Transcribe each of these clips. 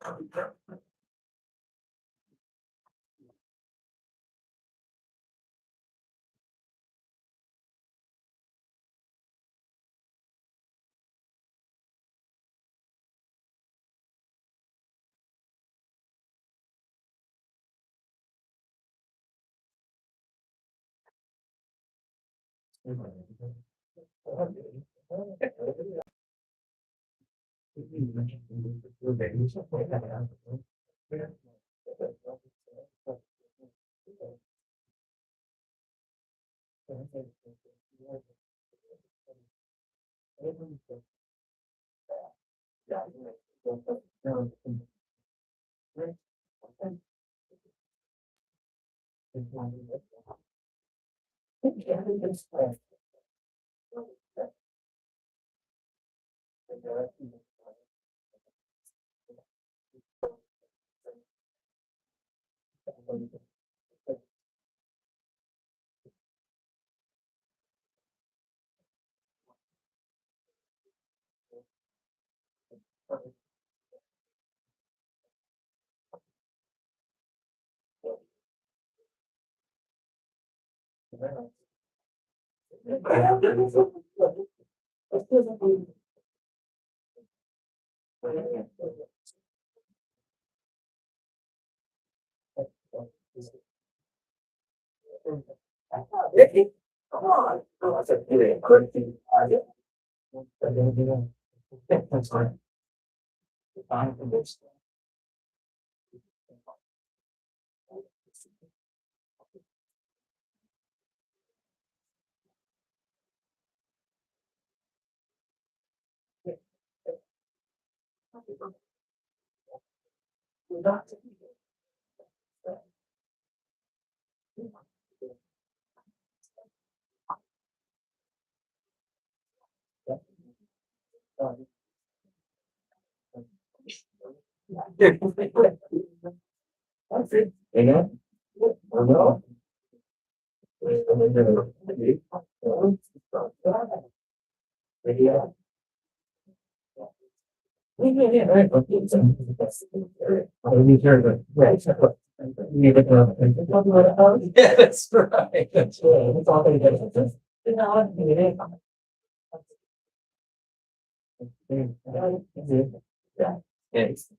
Yeah, that's right. That's right. That's all they do. Yes.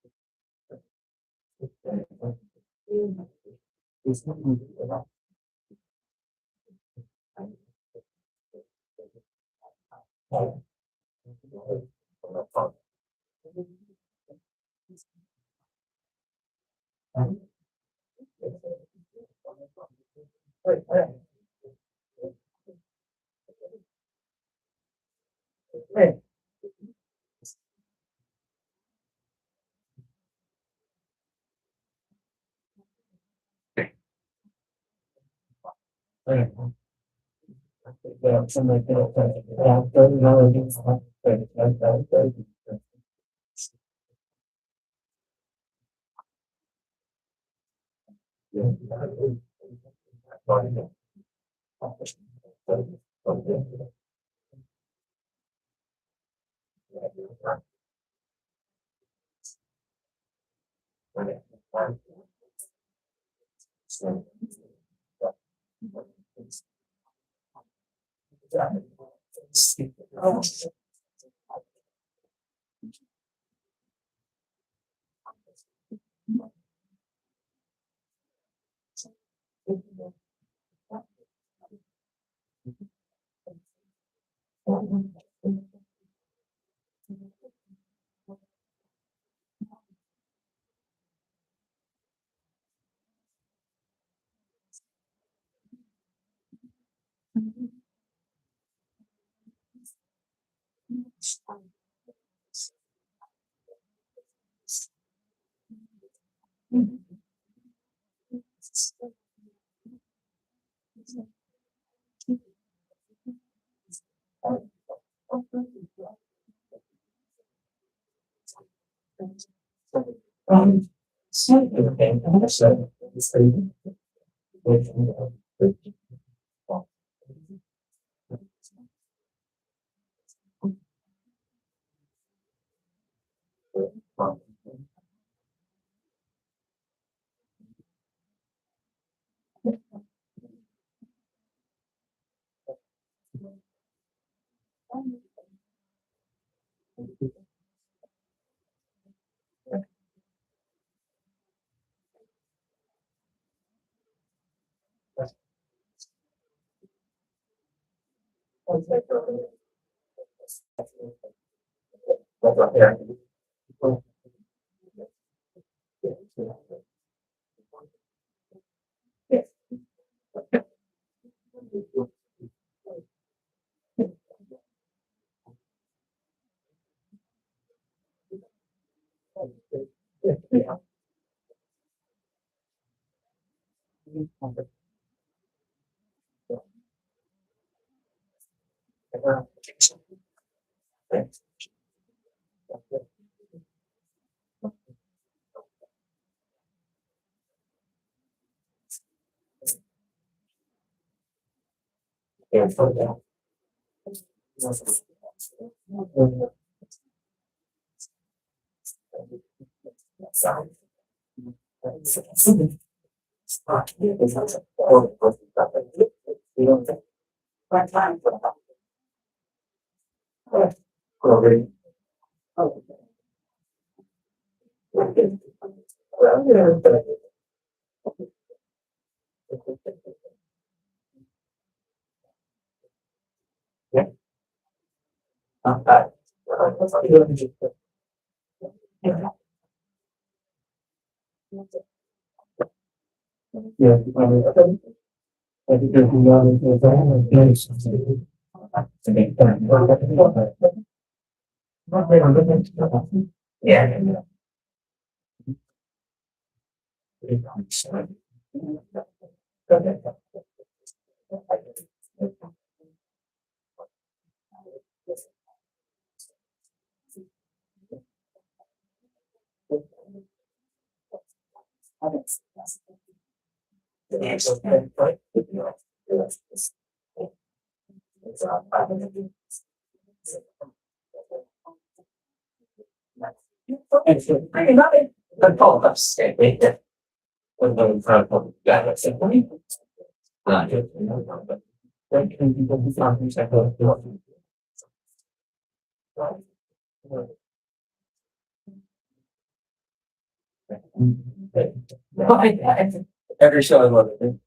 Every show I love it.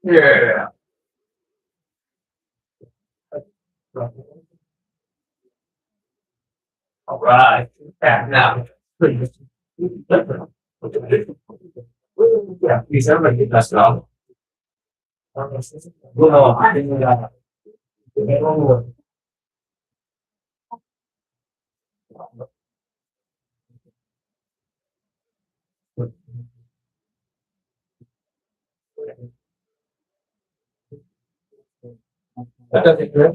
Yeah. All right. Yeah, now. Yeah, bisa bagi kelas kamu. Gue mau ada ada tiga.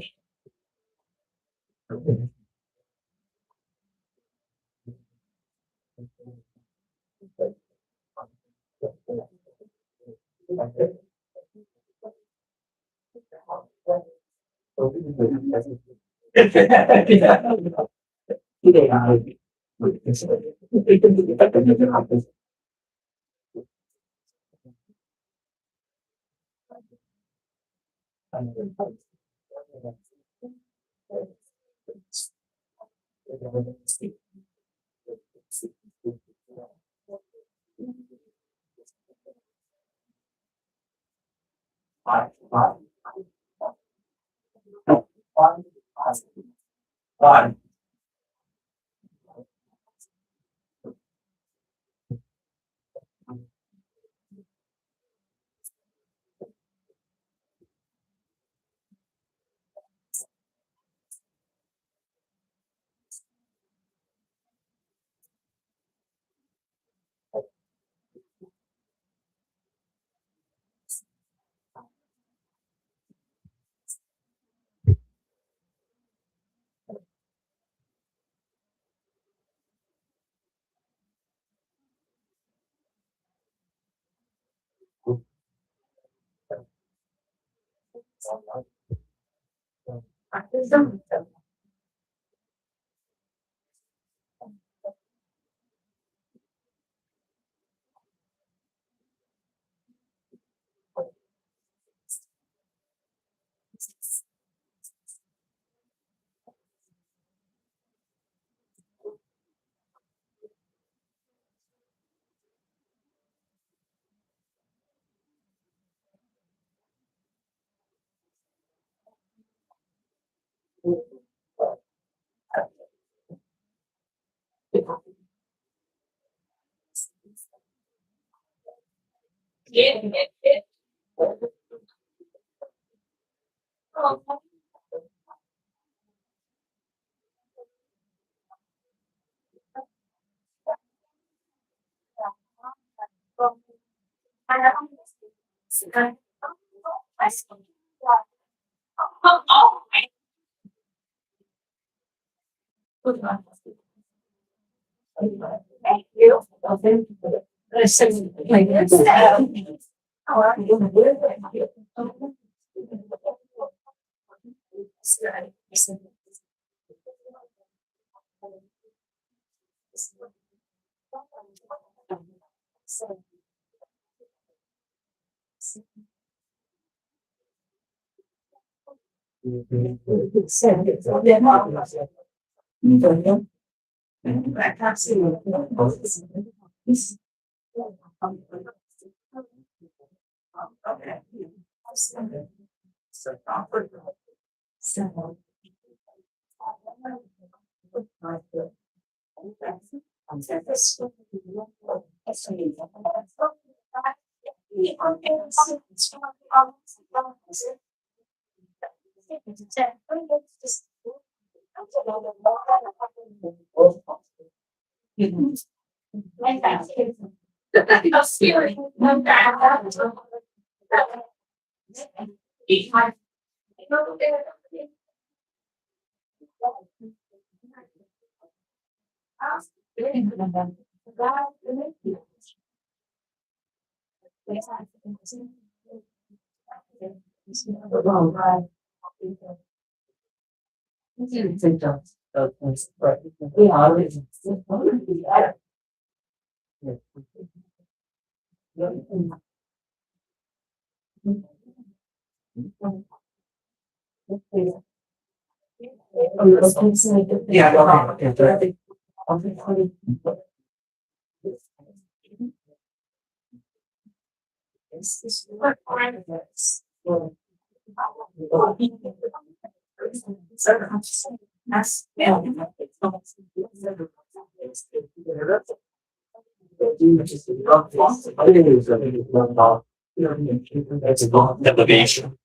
Elevation.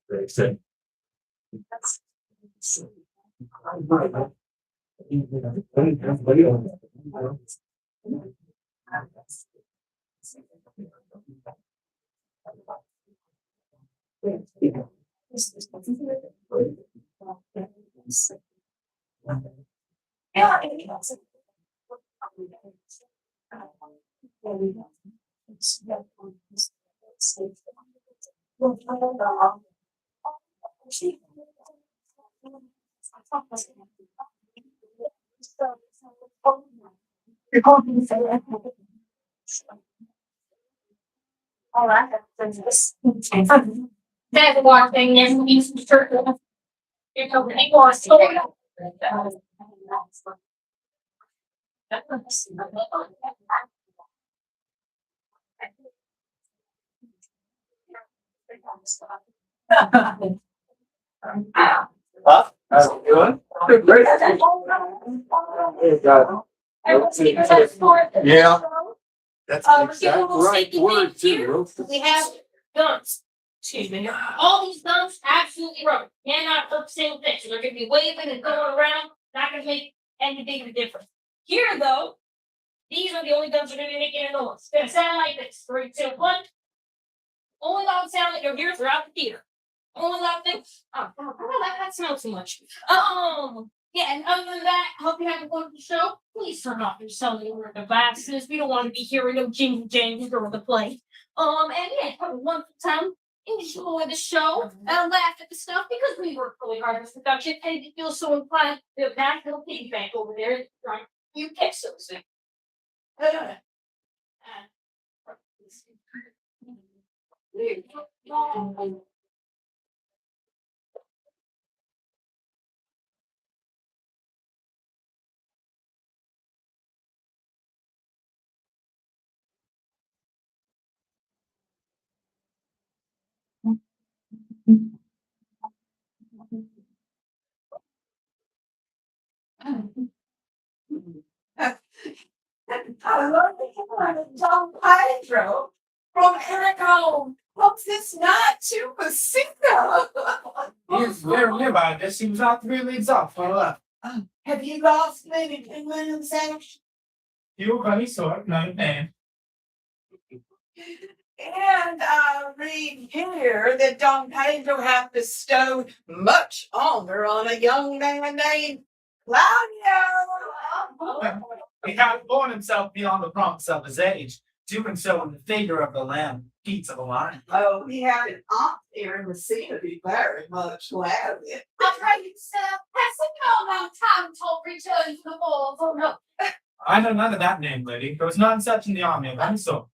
That's one thing is he's certain. You know, he wants to. Huh? How's it doing? Great. Yeah. That's exactly right word too. We have guns. Excuse me. All these guns absolutely rubber. Cannot hurt the same thing. So they're gonna be waving and going around, not gonna make any big of a difference. Here though, these are the only guns that are gonna be making a noise. It's gonna sound like this. 3, 2, 1. Only loud sound that you'll hear throughout the theater. Only loud thing. Oh, that smells too much. Yeah, and other than that, hope you have a wonderful show. Please turn off your cellular devices. We don't want to be hearing no jingle jangles during the play. And yeah, have a wonderful time. Enjoy the show and laugh at the stuff because we work really hard on this production and if you feel so inclined to back little piggy bank over there, right? You catch those things. I love the Don Pedro from Aragon. What's this night to Messina? Yes, very nearby. Just seems out 3 leagues off on the left. Have you lost many penguins, Ash? You of any sort, no name. And I read here that Don Pedro hath bestowed much honor on a young man named Claudio. He had borne himself beyond the promise of his age, doing so in the figure of the lamb, feet of the lion. Oh, he had an aunt here in Messina be very much glad of it. I'm ready, sir. Has the call now time told return to the ball for no. I know none of that name, lady. There was none such in the army of any sort.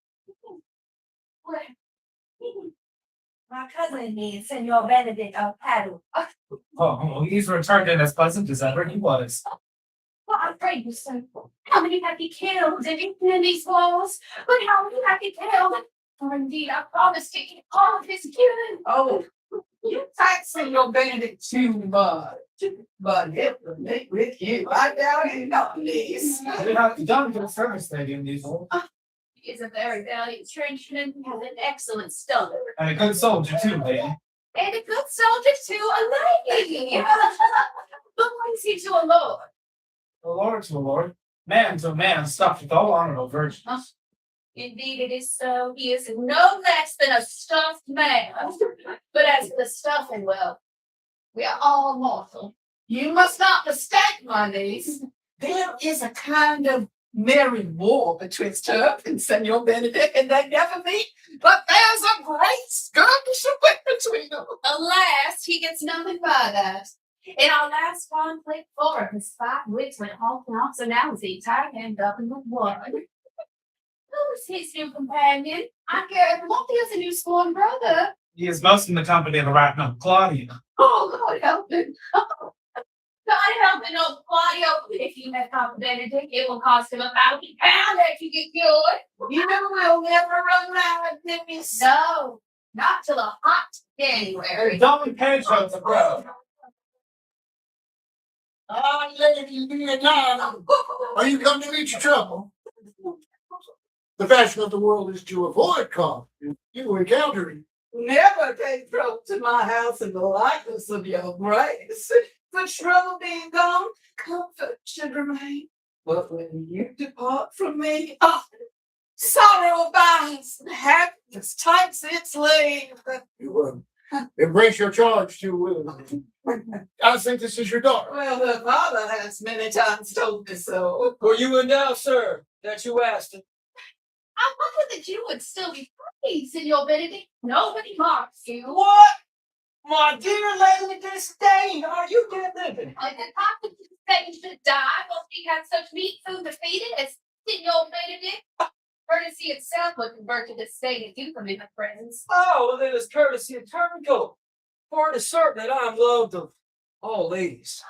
My cousin needs Senor Benedict of Paddle. Oh, he's returned in as pleasant as ever he was. Well, I'm afraid you, sir. How many have you killed in these walls? But how many have you killed? For indeed, I promised to eat all of his killing. Oh, you taxing your Benedict too much. But it will make with you. I doubt it not, please. We have done for the service stadium, these old. He is a very valiant trenchman and an excellent stomach. And a good soldier, too, lady. And a good soldier to a lady. But what is he to a lord? A lord to a lord, man to a man, stuffed with all honor, O virgin. Indeed, it is so. He is no less than a stuffed man. But as for the stuffing, well, we are all mortal. You must not mistake, my niece. There is a kind of merry war betwixt her and Senor Benedict, and they never meet. But there's a great skirmish between them. Alas, he gets nothing by that. In our last conflict, 4 of his 5 wits went off now, so now is he tied and up in the one. Who's his new companion? I care if Monty is a new sworn brother. He is most in the company of the Arachno, Claudia. Oh, God help him. God help him, old Claudio. If you have Papa Benedict, it will cost him £1,000 if you get cured. You will never run out of this. No, not till a hot January. Don Pedro's a bro. Ah, lady, Leonardo, are you come to meet your trouble? The fashion of the world is to avoid conflict. You encounter it. Never take trouble to my house in the likeness of your grace. The trouble being gone, comfort should remain. But when you depart from me, sorrow abides and happiness takes its leave. You embrace your charge to. I think this is your daughter. Well, her father has many times told me so. For you and now, sir, that you asked. I wonder that you would still be free, Senor Benedict. Nobody marks you. What? My dear Lady Disdain, are you dead living? Like the top of the stage to die while she had such meat food to feed it as Senor Benedict. Courtesy itself would convert to disdain if you come in my presence. Oh, well, then it's courtesy eternal. For it is certain that I am loved of all ladies.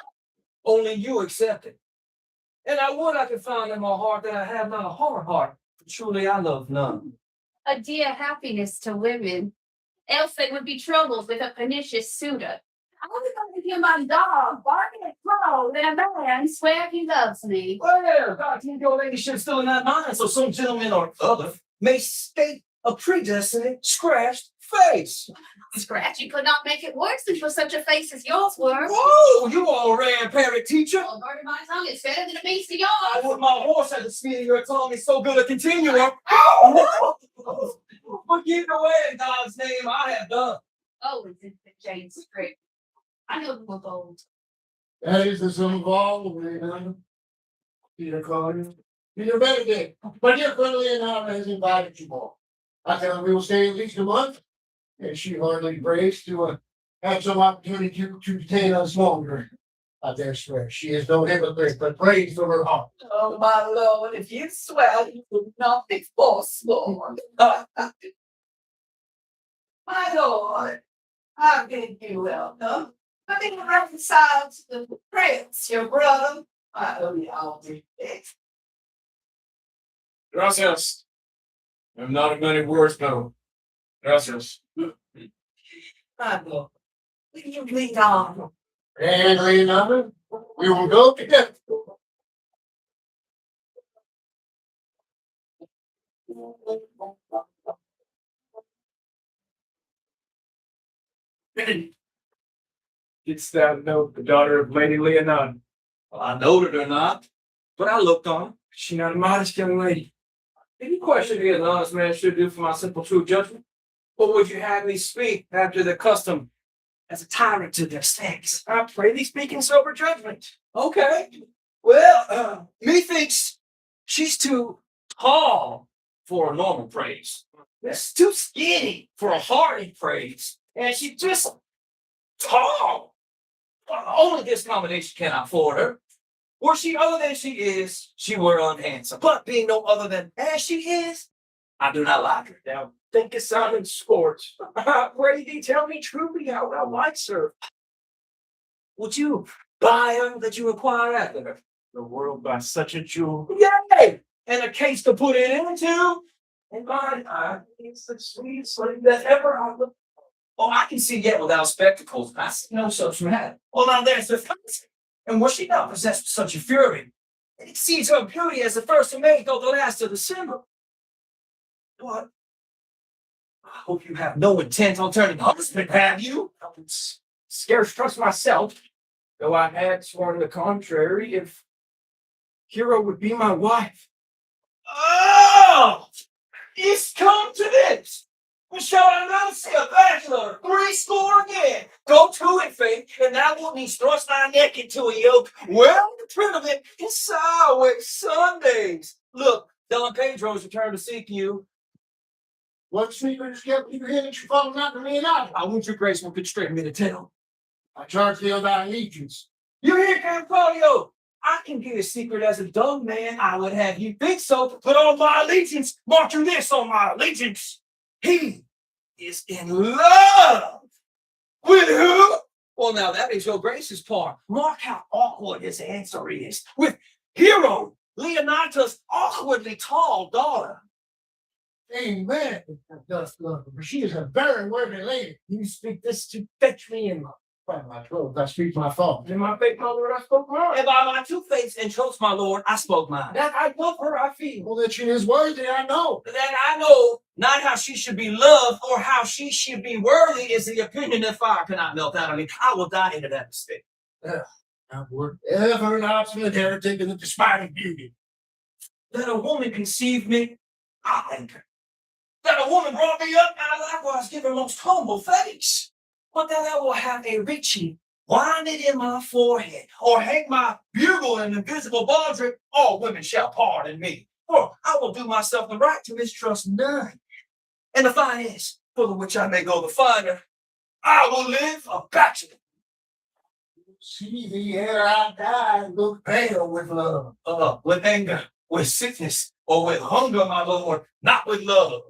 Only you accept it. And I would I could find in my heart that I have not a hard heart. Truly, I love none. A dear happiness to women. Else they would be troubled with a pernicious suitor. I was going to give my dog barking at crow that a man swear he loves me. Well, God, keep your ladyship still in that mind, so some gentleman or other may state a predestined scratched face. Scratching could not make it worse than for such a face as yours were. Whoa, you all ran, parrot teacher. Well, murder my tongue is better than a beast of yours. I would my horse at the speed of your tongue is so good a continuum. Forgive the way in God's name I have done. Oh, it's in James Street. I know you were bold. That is the sum of all, man. Peter Claudia. Peter Benedict. My dear friend Leonardo has invited you all. I tell her we will stay at least a month, and she hardly breaks to have some opportunity to detain us longer. I dare swear she is no hypocrite, but prays from her heart. Oh, my Lord, if you swear, you will not be forsworn. My Lord, I bid you welcome. Let me reconcile to the prince, your brother. I owe you all respect. Gracias. I'm not of many words, no. Gracias. My Lord, will you lead on? And Leonardo, we will go together. Didst thou know the daughter of Lady Leonardo? Well, I noted her not, but I looked on her. Is she not a modest young lady? Any question here an honest man should do for my simple true judgment? Or would you have me speak after the custom as a tyrant to their sex? I pray thee speak in sober judgment. Okay. Well, methinks she's too tall for a normal praise. That's too skinny for a hearty praise. And she's just tall. Well, only this combination can afford her. Were she other than she is, she were unhandsome. But being no other than as she is, I do not like her. Thou thinkest Simon sports? Pray thee, tell me truly how thou likes her. Would you buy her that you acquire after her? The world by such a jewel. Yay! And a case to put it into. And mine, it's the sweetest thing that ever I looked. Oh, I can see yet without spectacles. I see no such matter. Well, now there's the fact. And was she not possessed with such a fury? It exceeds her beauty as the first of May, though the last of December. What? I hope you have no intent on turning husband, have you? I would scarce trust myself, though I had sworn the contrary, if Hero would be my wife. Oh! It's come to this! We shall I now see a bachelor, 80 again. Go to it, Faith, and thou wilt needs thrust thy neck into a yoke. Well, the print of it is always Sundays. Look, Don Pedro's returned to seek you. What secret is kept you here that you follow not to me out? I want your grace will constrain me to tell. I charge thee on thy allegiance. You hear, Campanio? I can get a secret as a dumb man. I would have you think so, but on my allegiance, mark you this on my allegiance. He is in love with who? Well, now that is your grace's part. Mark how awkward his answer is. With Hero, Leonato's awkwardly tall daughter. Amen. Thus love her, for she is a very worthy lady. You speak this to fetch me in My throat, I speak my thoughts. in my faith, my Lord, I spoke mine. And by my two faiths and troths, my Lord, I spoke mine. That I love her, I feel. Well, that she is worthy, I know. That I know not how she should be loved or how she should be worthy is the opinion that fire cannot melt out of me. I will die into that mistake. I would ever an obstinate heretic in the despising beauty. That a woman conceived me, I thank her. That a woman brought me up, I likewise give her most humble thanks. But that I will have a Richie wind it in my forehead or hang my bugle in the invisible baldric, all women shall pardon me. For I will do myself the right to mistrust none. And the fine is, for the which I may go the finer, I will live a bachelor. See thee ere I die, look pale with love. With anger, with sickness, or with hunger, my Lord, not with love.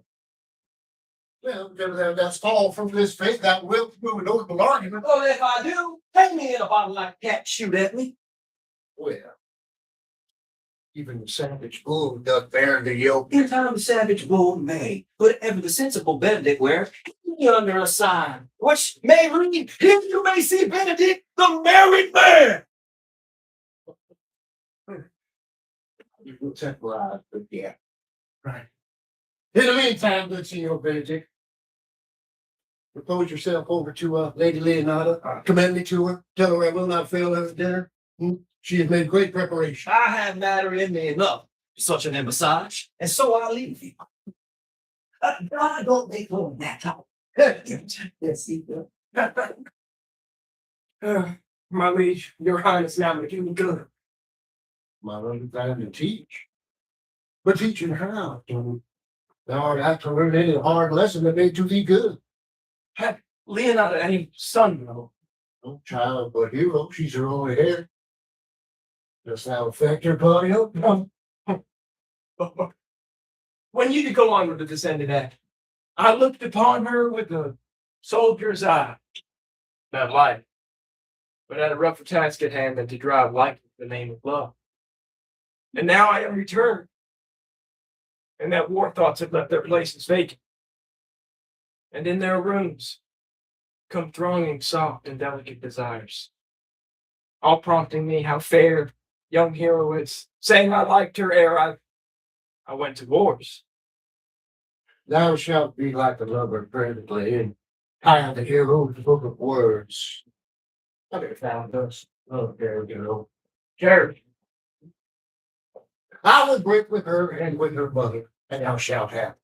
Well, that's fall from this faith, that will prove an oathful argument. Well, if I do, take me in a bottle like a cat, shoot at me. Well, even the savage bull doth bear the yoke. In time the savage bull may, but ever the sensible Benedict wear he under a sign, which may read, here you may see Benedict, the married man. You will temporize, but yeah. Right. In the meantime, good Senor Benedict, propose yourself over to Lady Leonata. Commend me to her. Tell her I will not fail her at dinner. She has made great preparation. I have matter in me enough for such an embassage, and so I'll leave you. I don't make more than that talk. Yes, he will. My liege, your highness now would do me good. My understanding to teach. But teaching how? Thou art apt to learn any hard lesson that may do thee good. Have Leonata any son, though? No child but Hero, she's her only heir. Dost thou affect her, Claudio? When you did go on with the descendant act, I looked upon her with a soldier's eye. Not life, but had a rougher task at hand than to drive life in the name of love. And now I am returned, and that war thoughts have left their places vacant. And in their rooms come thronging soft and delicate desires, all prompting me how fair young Hero is, saying I liked her ere I went to wars. Thou shalt be like a lover presently, and I am the hero of the book of words. I could have found us. Oh, there we go. Jerry. I will break with her and with her mother, and thou shalt have.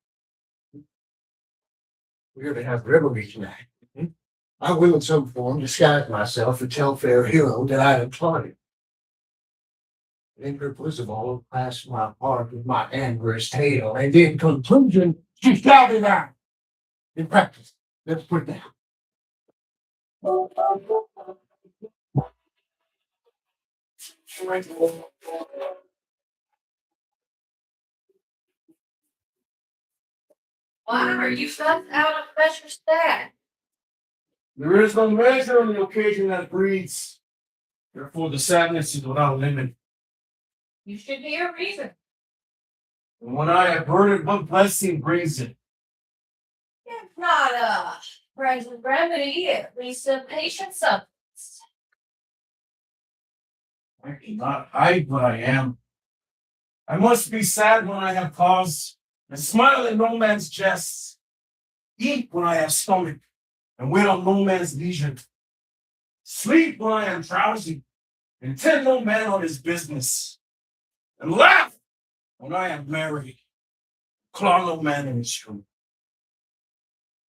We're to have revelry tonight. I will in some form disguise myself and tell fair Hero that I am Claudio. In her bosom I will clasp my heart with my amberous tail, and in conclusion, she shall be thine. In practice, let's put it down. Why are you not out of measure stat? There is no measure on the occasion that breeds. Therefore, the sadness is without limit. You should hear reason. And when I have heard it, what blessing brings it? If not a present remedy, at least a patient substance. I cannot hide what I am. I must be sad when I have cause, and smile at no man's jests. Eat when I have stomach, and wait on no man's leisure. Sleep when I am drowsy, and tend no man on his business. And laugh when I am merry, claw no man in his true.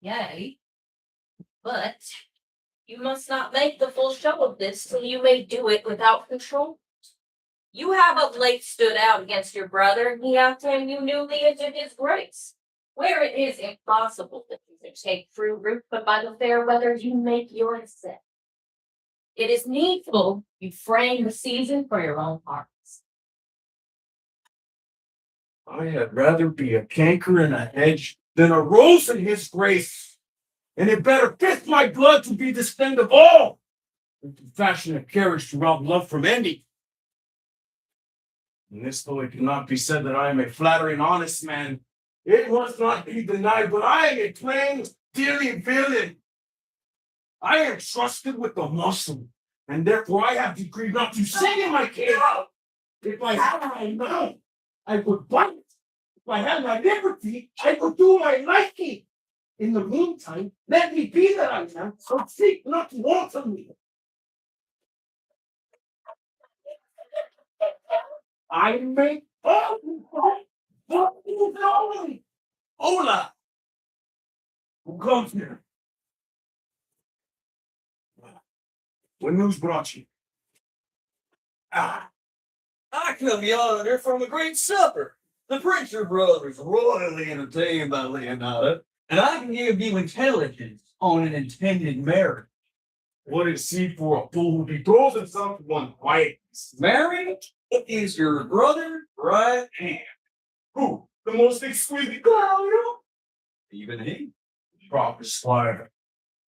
Yea, but you must not make the full show of this till you may do it without control. You have of late stood out against your brother, and he hath taken you newly into his grace, where it is impossible that you can take true root, but by the fair weather you make your ascent. It is needful you frame the season for your own hearts. I had rather be a canker in a hedge than a rose in his grace. And it better fit my blood to be the spend of all, than to fashion a carriage to rob love from any. And this, though it cannot be said that I am a flattering, honest man, it must not be denied, but I am a plain, dealing villain. I am trusted with the muscle, and therefore I have decreed not to sing in my cave. If I had my mouth, I would bite. If I had my liberty, I could do my liking. In the meantime, let me be that I am, so seek not to alter me. I make all only. Hola! Who comes here? What news brought you? I come yonder from a great supper. The preacher brothers royally entertained by Leonardo, and I can give you intelligence on an intended marriage. What is he for a fool who betroths someone quiet? Married is your brother right hand. Who? The most exquisite Claudio? Even he. Proper squire.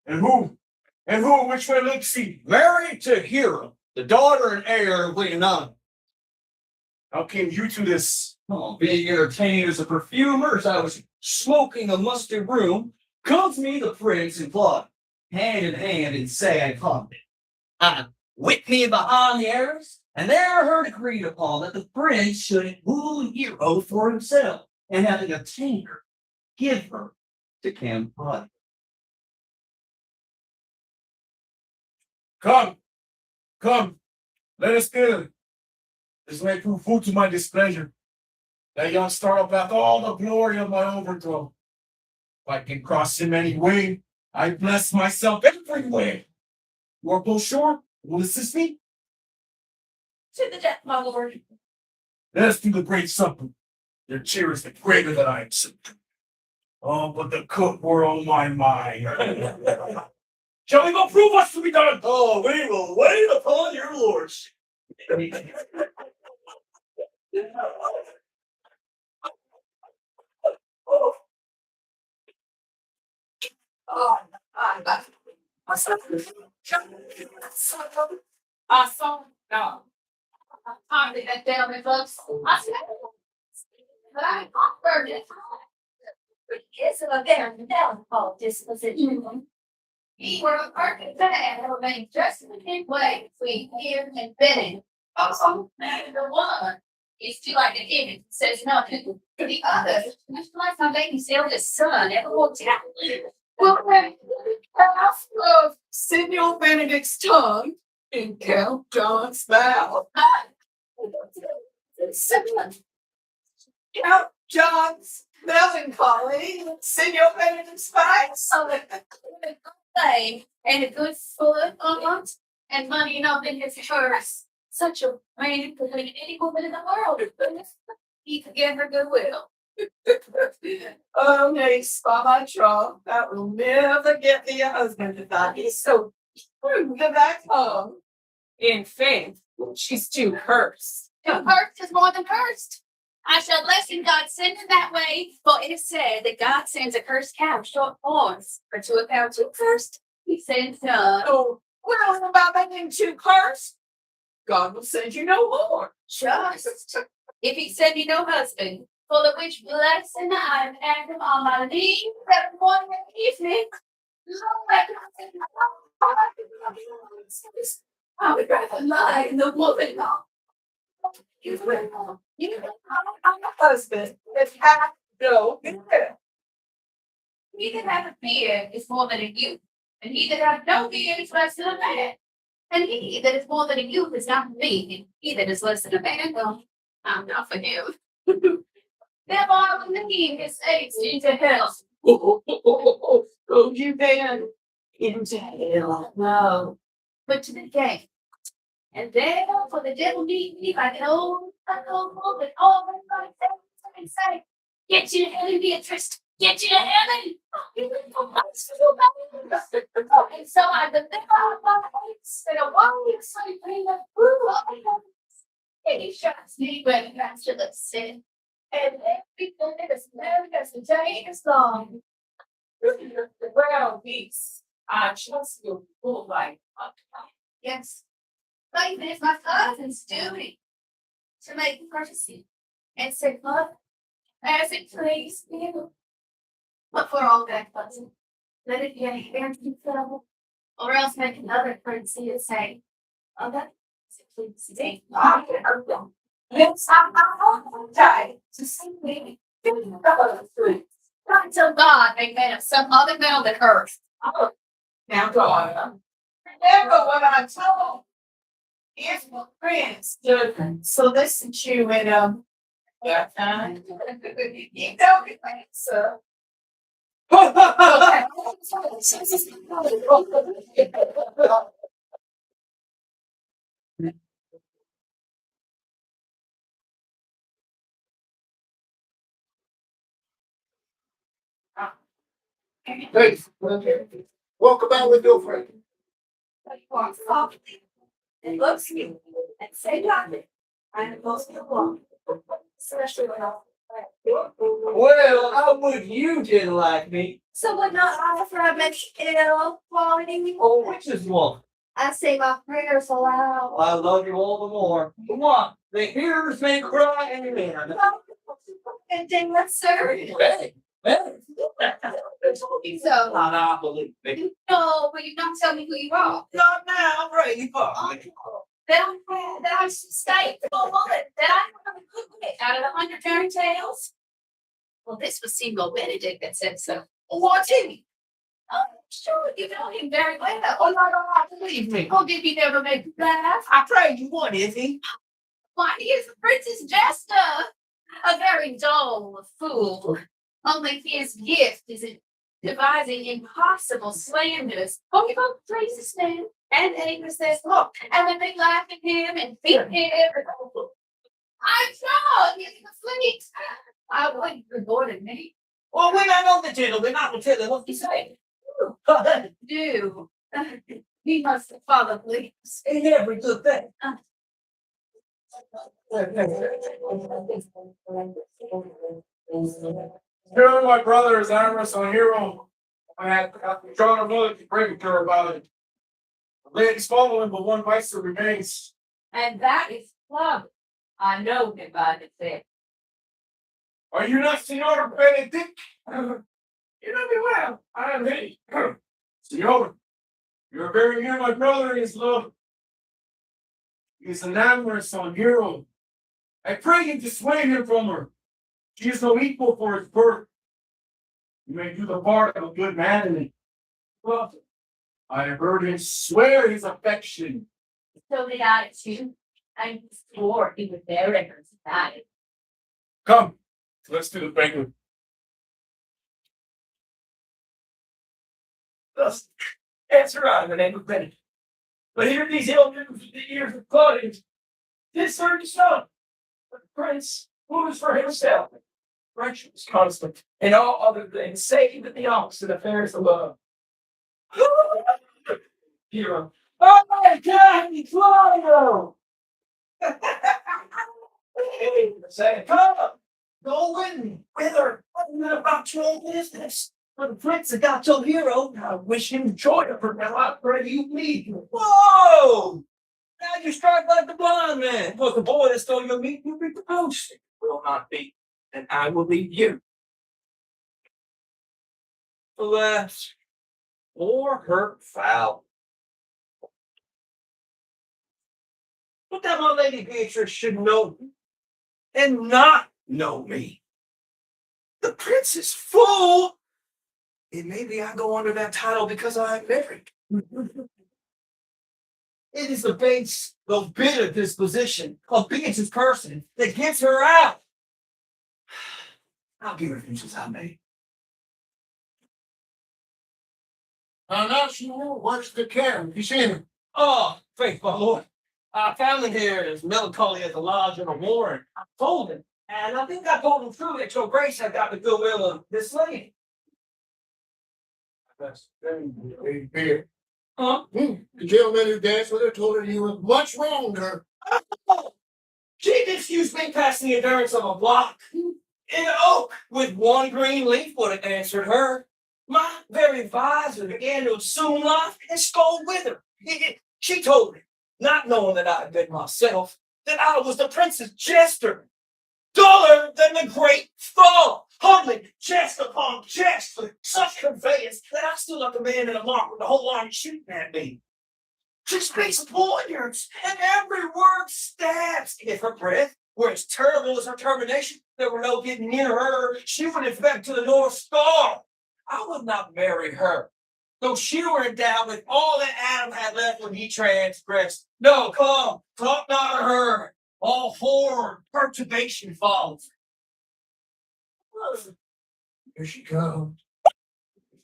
And who? And who? Which way looks he? Married to Hero, the daughter and heir of Leonardo. How came you to this? Oh, being entertained as a perfumer, as I was smoking a musty room, comes me the prince and Claude, hand in hand in sad combat. Whipped me behind the arrows, and there I heard agreed upon that the prince should woo Hero for himself, and having obtained her, give her to Cambodia. Come, let us get this may prove food to my displeasure. That young startup hath all the glory of my overthrow. If I can cross him any way, I bless myself every way. You are both sure? Will assist me? To the death, my lord. Let us do the great supper. Their cheer is the greater that I am sick. Oh, but the cook were on my mind. Shall we go prove what's to be done? Oh, we will wait upon your lordship. What's up? I saw no. I did that down in folks. I said, but I offered it. But he is a very downfall disposition. He were a perfect man, remained just in the way between here and Benning. Also, the one is too like an image, says nothing to the other. Just like my baby's eldest son ever walked out. Well, half of Senor Benedict's tongue in Count John's mouth. Count John's melancholy, Senor Benedict's face. Oh, a good thing, and a good foot and money enough in his purse. Such a man could lead any woman in the world. He could get her goodwill. Oh, niece, by my troth, that will never get me a husband if I be so true to that tongue. In faith, she's too cursed. Too cursed is more than cursed. I shall lessen God send him that way, for it is said that God sends a cursed cow short horns, or to a cow too first, he sends none. Oh, well, about making too cursed, God will send you no more. Just if he send me no husband, for the which blessing I have him on my knees every morning and evening. I would rather lie in the woman. I'm a husband that have no beard. He that hath a beard is more than a youth, and he that hath no beard is less than a man. And he that is more than a youth is not for me, and he that is less than a man, well, I'm not for him. Therefore I will lead his eggs into hell. Go you then into hell. No, but to the gate. And therefore the devil meet me like an old bull that always like and say, get you to heaven, Beatrice, get you to heaven. And so I deliver my eggs and a wild sleeping and and he shuts me when master the sin. And everything that is known as the day is long. Well, peace. I trust your full life. Yes. But it is my cousin's duty to make courtesy and say, Lord, as it please you. But for all that cousin, let it be a handsome fellow, or else make another courtesy and say, oh, that as it please thee. Yes, I'm die to see me. Not until God make man of some other metal than earth. Now, God, remember what I told. If my friends should solicit you in that time, you know me, sir. Hey, walk about with your friend. Walk softly and look sweet and say nothing. I'm the most one, especially when I'm Well, how would you didn't like me? so would not offer I make ill quality. Oh, which is one? I say my prayers aloud. I love you all the more. Come on, the hearers may cry and And then let's serve. hey, hey. So I believe me. no, but you don't tell me who you are. Not now, brave. That I stay full bullet. That I have a good wit out of 100 fairy tales. Well, this was Seymour Benedict that said so. What's he? Oh, sure, you know him very well. Oh, no, don't believe me. Oh, did he never make you laugh? I pray you would, is he? Why, he is the princess jester. A very dull fool. Only his gift is in devising impossible slanders. Oh, he both praises men and angers their look. And then they laugh at him and beat him. I'm sure he's the fleet. I wouldn't rewarded me. Well, when I know the gentleman, I will tell him what to say. Do. He must probably. In every good thing. Here, my brother is amorous on hero. I had drawn a bullet to bring to her about it. The lady's following, but one vice remains. And that is club. I know him by the face. Are you not Senor Benedict? You know me well. I am he. Senor, you are very near my brother in his love. He is enamorous on hero. I pray you dissuade him from her. She is no equal for his birth. You may do the part of a good man in it. Well, I have heard him swear his affection. So did I too. I swore he would bear records about it. Come, let's do the banquet. Thus, answer I in the name of Benedict. But here these ill news in the ears of Claudius. This certain son, but the prince, who is for himself, righteous, constant, in all other things, save in the opposite affairs of love. Hero. Oh my God, Claudio! Say, come! Go with me. With her. What about your own business? For the prince that got your hero, I wish him joy of her. Now I pray you leave. Whoa! Now you strike like the blind man. Was the boy that stole your meat, you reap the post. It will not be, and I will leave you. Alas, or hurt foul. But that my lady Beatrice should know me and not know me. The prince is fool. And maybe I go under that title because I am married. It is the base, the bitter disposition of Beatrice's person that gets her out. I'll give her as I may. Now, Shmuel, what's the care? You seen him? Oh, faith, my lord. I found him here as melancholy as a lodge in a warren. I told him, and I think I told him true that your grace had got the goodwill of this lady. That's very fair. Huh? The gentleman who danced with her told her you was much wronged her. She excused me past the endurance of a block. An oak with one green leaf would have answered her. My very visor began to assume life and scold with her. She told me, not knowing that I had been myself, that I was the prince's jester, duller than the great thaw, hardly jest upon jest with such conveyance that I stood like a man in a mark with the whole army shooting at me. She speaks poignards, and every word stabs. If her breath were as terrible as her termination, there were no getting near her. She would infect to the North Star. I would not marry her, though she were endowed with all that Adam had left when he transgressed. No, come, talk not of her. All horror, perturbation follows. Here she comes.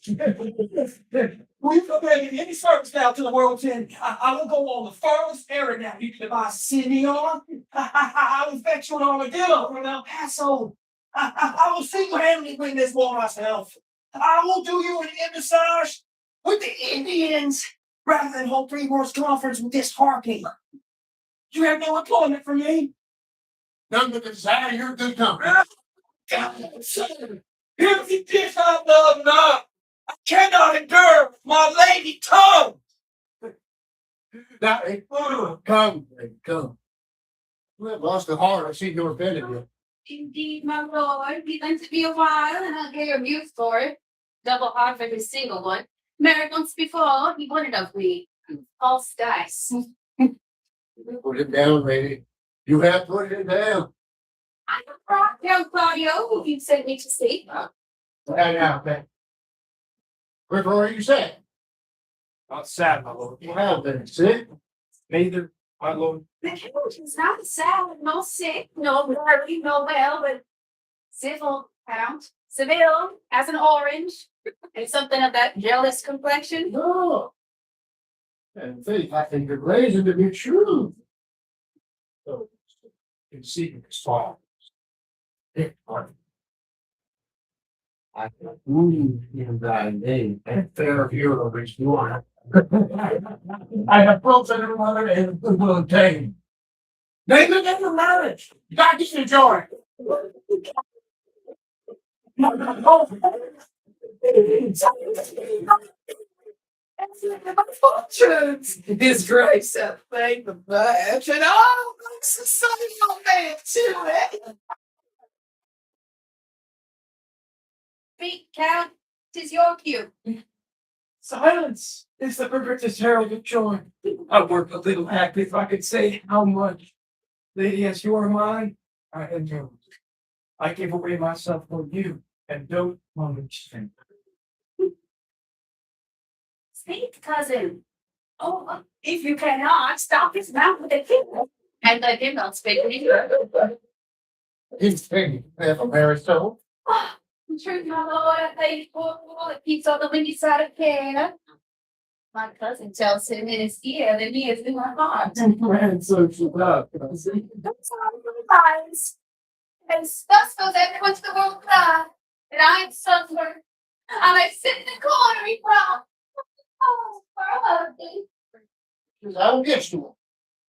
Will you forbid me any service now to the world's end? I will go on the furthest errand now. You can devise Sydney on. I will fetch you an armadillo from El Paso. I will single-handedly bring this war myself. I will do you an embassage with the Indians rather than hold 3 words conference with this harpy. You have no employment for me. None but the desire of your good company. God, son, if you did not love not, I cannot endure my lady tongue. Now, come. You have lost the heart. I see you're offended with. Indeed, my lord. He lent it me a while, and I'll give him use for it. Double hard for his single one. Married once before, he won it of me. False dice. Put it down, lady. You have put it down. I have brought down Claudio, who you sent me to see. Hang out, man. Where you say? Not sad, my lord. Well, then, sit. Neither, my lord. The count is not sad, no sick, no blurry, no well, but civil count. Seville as an orange, and something of that jealous complexion. No. And faith, I think you're raising to be true. So, in secret as follows. I can wound in thy name, and fair hero is one. I have broken her mother and will obtain. Name it in the marriage. God just enjoy. Fortunes, his grace hath made the match, and all makes the son of your man to it. Speak, count, 'tis your cue. Silence is the perfectest herald of joy. I work a little happy if I could say how much. Lady, as you are mine, I am yours. I give away myself for you, and don't understand. Speak, cousin. Oh, if you cannot, stop his mouth with a kiss. And let him not speak either. He's thinking, if a married soul. Oh, in truth, my lord, I thank you for all that keeps on the windy side of Canada. My cousin tells him in his ear that he is in my heart. And so should I. That's how I realize. And thus goes everyone to the world cry. And I am suffered. And I sit in the corner and cry. Oh, for a husband. I'll get to him.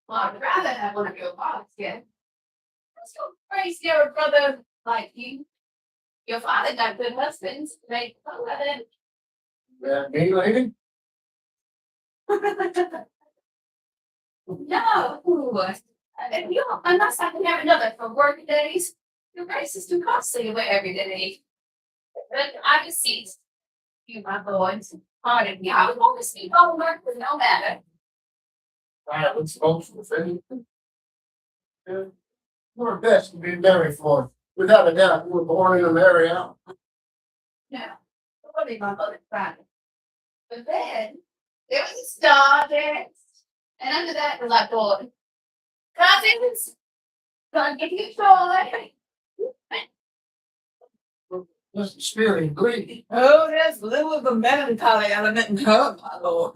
Well, I'd rather have one of your wives, yeah. Let's go crazy, our brother. like you. Your father got good husbands. They don't let it. Me, lady? No. And you don't, unless I can have another for work days, your price is too costly to wear every day. But I just see you, my boys. Pardon me, I would want to sleep on work, but no matter. Violence, emotional thing. We're best to be married for. Without a doubt, we were born in a married house. Yeah, probably my mother's father. But then there was a star dance, and under that was like, boy, cousins, gonna give you joy. That's the spirit of greed. Oh, there's little of the melancholy element in her, my lord.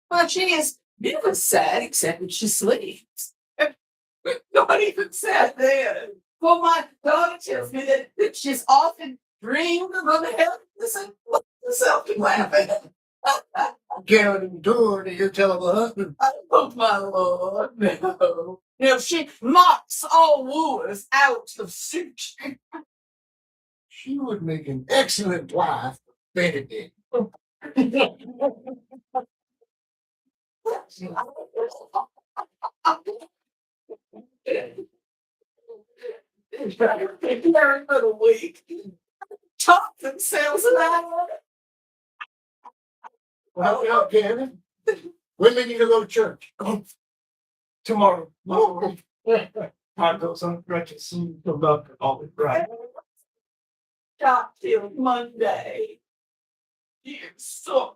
But she is never sad except when she sleeps. Not even sad then. For my daughter tells me that she's often dreamed of unhappiness and herself to laugh at. Can't endure to your terrible husband. Oh, my lord, no. She mocks all wooers out of suit. She would make an excellent wife for Benedict. Very little weak. Talk themselves loud. Well, we out, Kevin. When we need to go to church. Tomorrow. Oh. I goes on stretches soon to love all the right. Talk till Monday. Dear so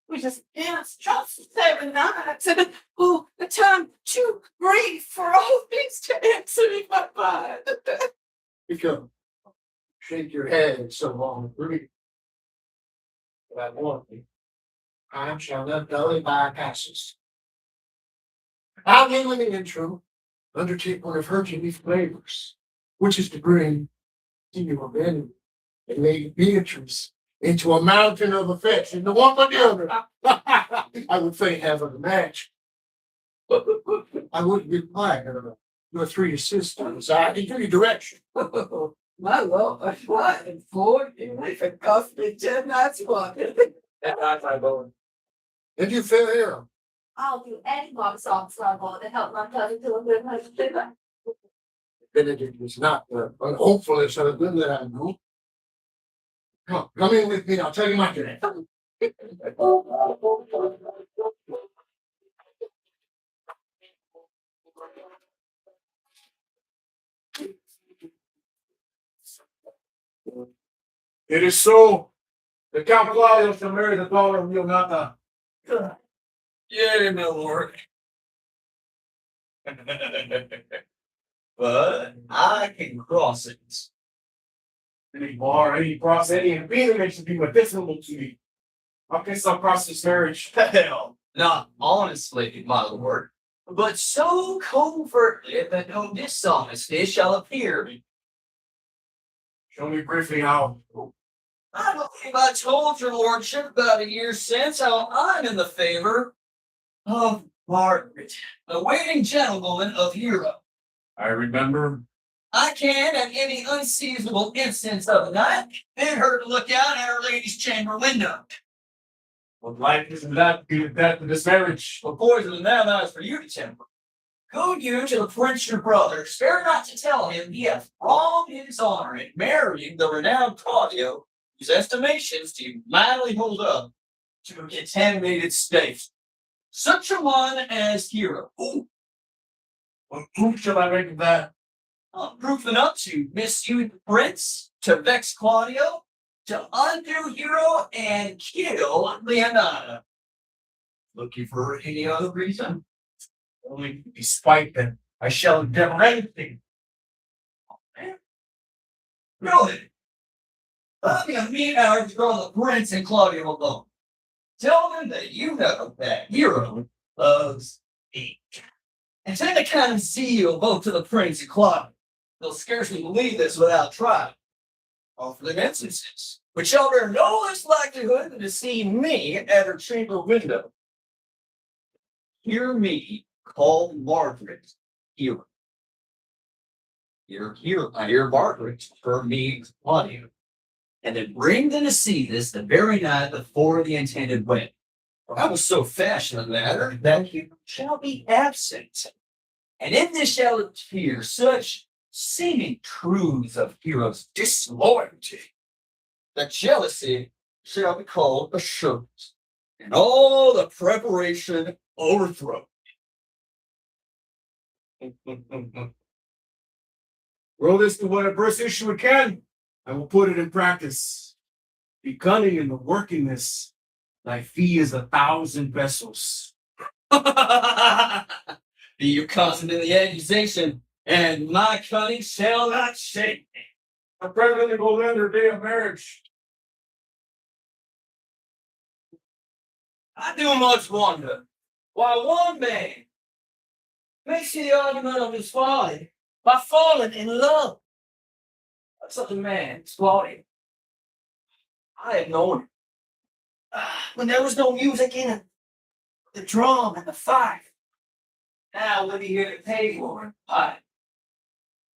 we just danced just 7 nights, and the time too brief for all things to answer in my mind. Because shake your head so long, breathe. But I warn you, time shall not dully bypasses. I'll name in the intro, undertake one of her unique labors, which is to bring Senior Ben and Lady Beatrice into a mountain of affection, the one with the other. I would fain have a match. I wouldn't require your 3 assistants. I can give you direction. My lord, what in 4 years it cost me 10 nights walking. That night I go. Did you feel here? I'll do any more songs I want to help my cousin to a good husband. Benedict was not the unhopefulest husband that I knew. Come in with me, I'll tell you my name. It is so. The Count Claudio shall marry the daughter of Leonata. Yeah, my lord. But I can cross it. Any cross any and feeling should be medicinal to me. How can some cross this marriage? Hell, not honestly, my lord, but so covertly that no dishonesty shall appear. Show me briefly how. I believe I told your lordship about a year since how I'm in the favor of Margaret, the waiting gentlewoman of Europe. I remember. I can, at any unseasonable instance of the night, bid her to look out at her lady's chamber window. What life isn't that good that to this marriage? But poison in that eyes for you to temper. Go you to the prince your brother, spare not to tell him he hath wronged his honor in marrying the renowned Claudio, whose estimations do you mightily hold up to a contaminated state. Such a one as Hero. What proof shall I make of that? Proof enough to misuse the prince, to vex Claudio, to undo Hero, and kill Leonata. Looking for any other reason? Only despite that, I shall endeavor anything. Really? Let me meet our brother Prince and Claudio alone. Tell them that you know that Hero loves me. And take the kind of zeal both to the Prince and Claudio. They'll scarcely believe this without trying. Offer them instances, which shall bear no less likelihood than to see me at her chamber window. Hear me call Margaret Hero. I hear Margaret for me money. And then bring them to see this the very night before the intended wedding. I will so fashion a matter that you shall be absent. And in this shall appear such seeming truths of heroes' disloyalty, that jealousy shall be called assurance, and all the preparation overthrown. Roll this to what a first issue can. I will put it in practice. Be cunning in the workingness. Thy fee is 1,000 pesos. Be you constant in the accusation, and my cunning shall not shake me. The president will end their day of marriage. I do much wonder why one man makes the argument of his folly by falling in love. Such a man, Claudia. I have known him when there was no music in it, the drum and the fife. Now when he hear the table and pipe.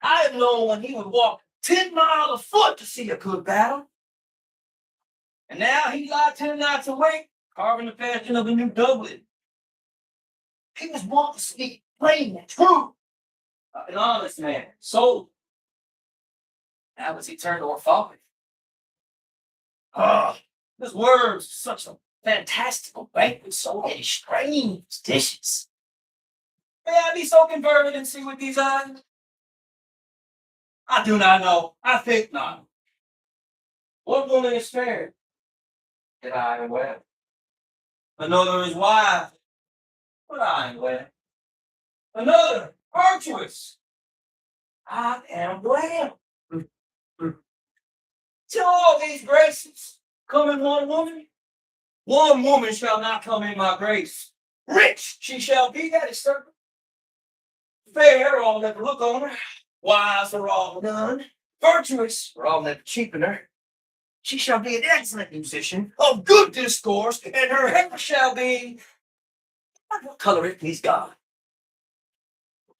I have known when he would walk 10 miles afoot to see a good battle. And now he lied 10 nights awake, carving the fashion of a new doublet. He was wont to speak plain and true, an honest man, soul. Now as he turned to a folly. His words, such a fantastical banquet, so many strange dishes. May I be so converted and see with these eyes? I do not know. I think not. What woman is spared? That I am wed. Another is wise, but I am wed. Another virtuous. I am wed. To all these graces come in one woman shall not come in my grace. Rich she shall be, that is certain. Fair, all never look on her. Wise are all none. Virtuous, for all never cheapen her. She shall be an excellent musician, of good discourse, and her hair shall be what color it please God.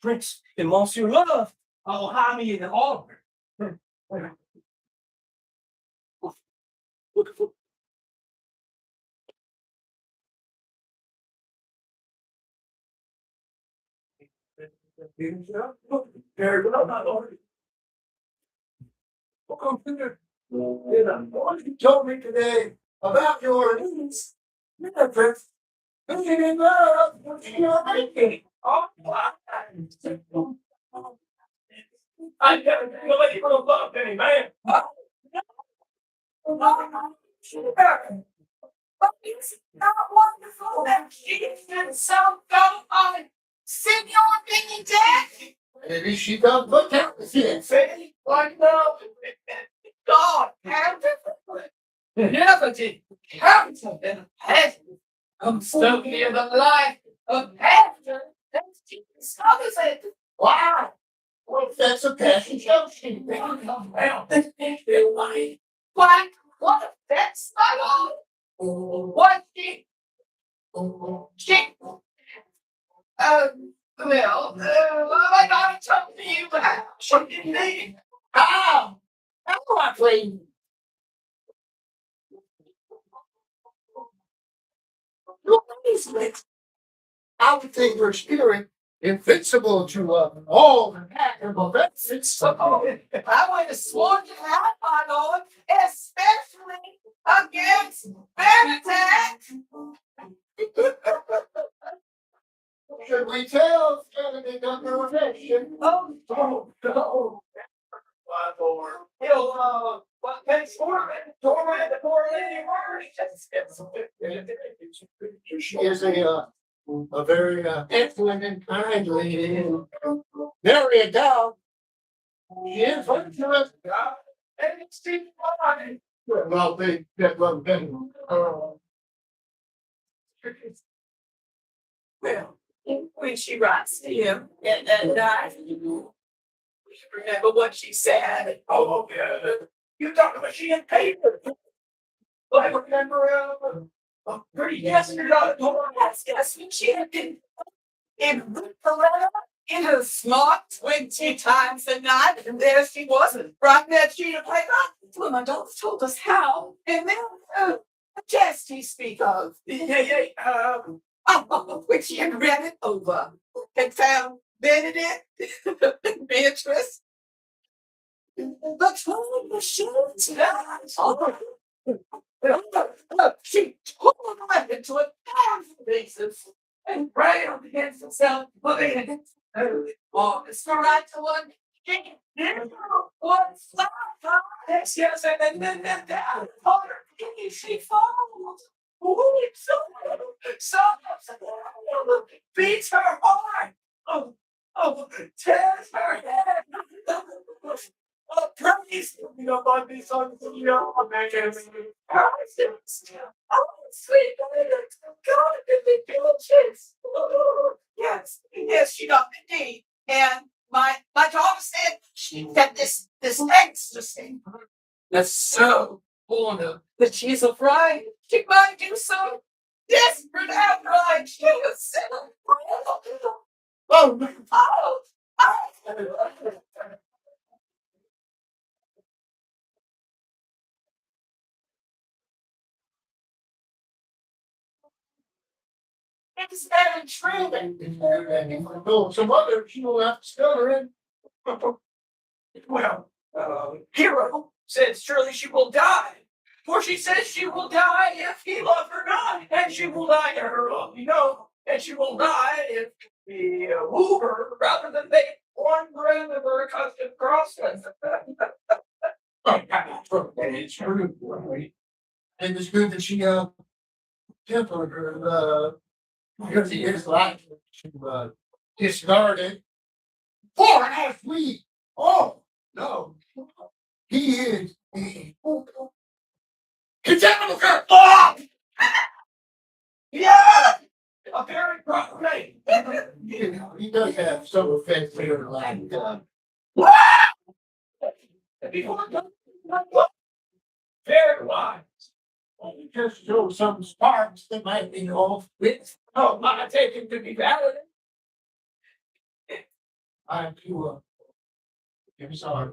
Prince and Monsieur Love, I will hide me in the altar. You told me today about your needs. Prince. Looking in love, you're making. I never feel like you would love any man. But it's not wonderful that she's been so on Senor Benny Jack. Maybe she don't look at the shit. Say, like no. God, how different. Never been passion. I'm so near the life of passion. That's Jesus. Wow. Well, that's a passion show. She Well, what? That's my Lord. What she? I gotta talk to you about. She didn't need. How? How do I play? look at I would think her spirit invincible to all the pattern of benefits. I would have sworn to that, my Lord, especially against Benedict. Should we tell Benedict under affection? Oh, no. My Lord. he'll what makes torment the poor lady She is a very excellent and kind lady. Marry a dog. She is virtuous. and it's too fine. Well, they get one thing. Well, when she writes to him at that night, remember what she said. Oh, yeah. You talking about she had paper. I remember pretty yesterday. Yes, when she had been in the letter in her smart 20 times a night, and there she wasn't, right in that sheet of paper. Well, my daughter told us how, and then a test you speak of. Which he had read it over and found Benedict Beatrice. But from the shoots, she tore him into a thousand pieces and railed against himself, putting it on the right to one. One slap, yes, and then down on her knees she falls. So beats her heart. Tears her head. Praise me upon these sons of your man. Sweet God, the diligence. Yes, she does indeed. And my daughter said she got this ecstasy. That's so horny that she's afraid she might do so desperate outright. She was said, it's very true. No, some other people have to stutter in. Well, Hero says surely she will die. For she says she will die if he love her not, and she will die to her love, and she will die if he woo her rather than make one brand of her accustomed crossness. It's true, right? And it's good that she tempered her because he is like to discard it. 4.5 weeks. Oh no, he is a contemptible girl. Oh! Yeah! A very proper name. He does have some effects here, like Before very wise. just show some sparks that might be off with. Oh, I take him to be valid. I'm too I'm sorry.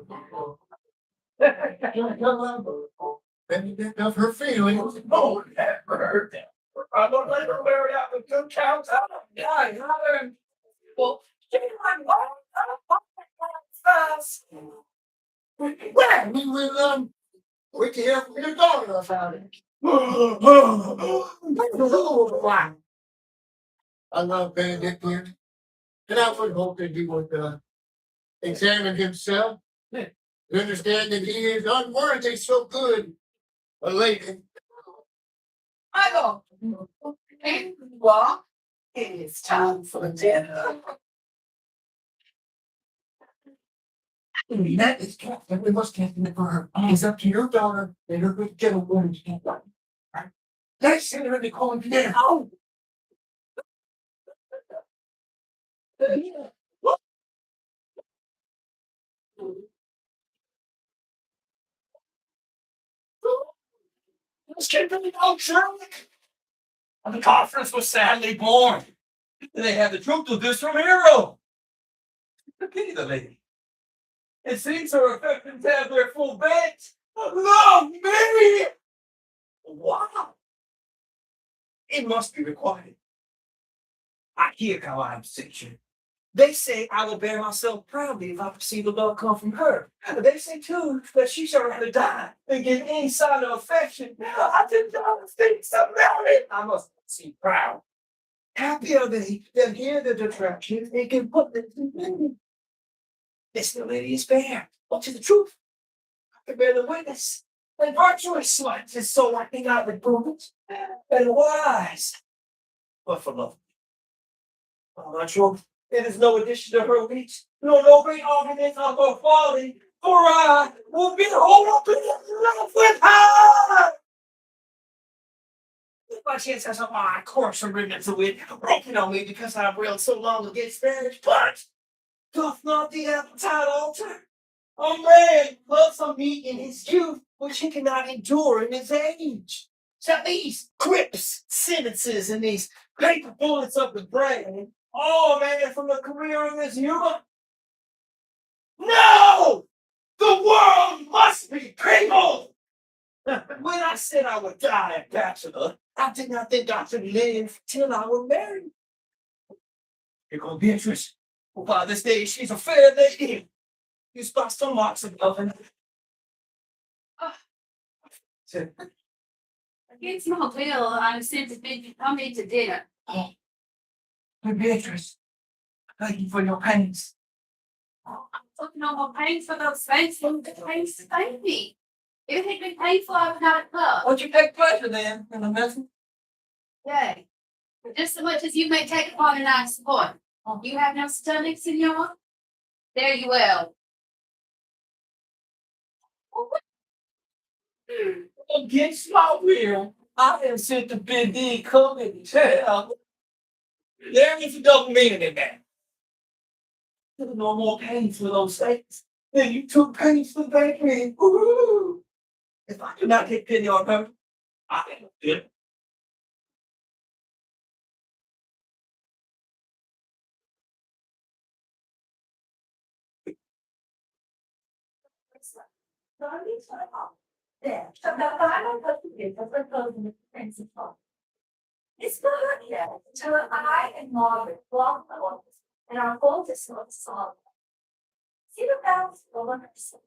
Of her feelings. Oh, never heard that. I'm gonna let her wear it out with good counts out of die. Well, give me my Well, we will wait to hear from your daughter about it. I love Benedict here. And I would hope that he would examine himself to understand that he is unworthy so good a lady. I go. And what? It's time for dinner. That is Captain. We must get in for her. It's up to your daughter and her good gentlewoman to get one. Right? Let's send her in the calling for dinner. Oh. Let's get really old Sherlock. And the conference was sadly born. They had the truth of this from Hero. Pity the lady. It seems her affections have their full bent. Love me! Wow! It must be required. I hear how I'm section. They say I will bear myself proudly if I perceive the love come from her. They say too that she shall rather die than give any sign of affection. I did not think so about it. I must seem proud. Happy are they that hear the detraction and can put them to meaning. This the lady is fair, but to the truth, I can bear the witness. And virtuous sluts is so lacking out with prudence and wise, but for love. Oh, my truth, it is no addition to her reach, nor no great argument of her folly, for I will be whole up in love with her. My chance has a mind, coarse and remnants of wit, broken on me because I have railed so long against Spanish, but doth not the appetite alter? A man loves some meat in his youth, which he cannot endure in his age. So these quips, sentences, and these paper bullets of the brain Oh man, from a career in this humor? No! The world must be people! When I said I would die a bachelor, I did not think I should live till I were married. Here goes Beatrice. Well, by this day, she's a fair lady. You spot some marks of loving. It's no bill. I sent to bid you come in to dinner. Oh, Beatrice, thank you for your pains. I'm looking on my paying for those things. Look at the things to thank me. If it had been paid for, I would not have come. Won't you take pleasure then in the message? Yay. Just so much as you may take upon a nice support. You have no stomach, senor? There you will. Against my will, I am sent to bid thee come and tell. There is a double meaning in that. There's no more pain for those things. Then you took pains to thank me. Woo-hoo. If I do not take pity on her, I am good. There, so the final document of proposing principle. It's not yet until I and Margaret walk the office and our goal is not solved. See the balance of the purposes.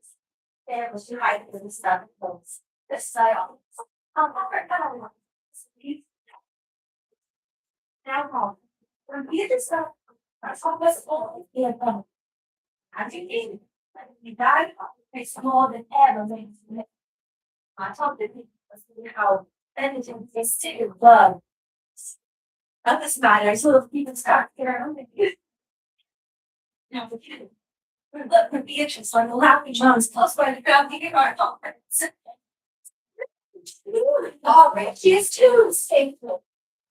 There was you hide in the stuff folks. The silence. I'll never know. Now home. From here to stuff, our focus only be a bone. As you need, you died, it's more than ever makes me. I told the people how anything is still blood. Not this matter, sort of people start around it. Now the kid. Look for Beatrice like a laughing Jones close by the ground near our conference. All right, she is too safer.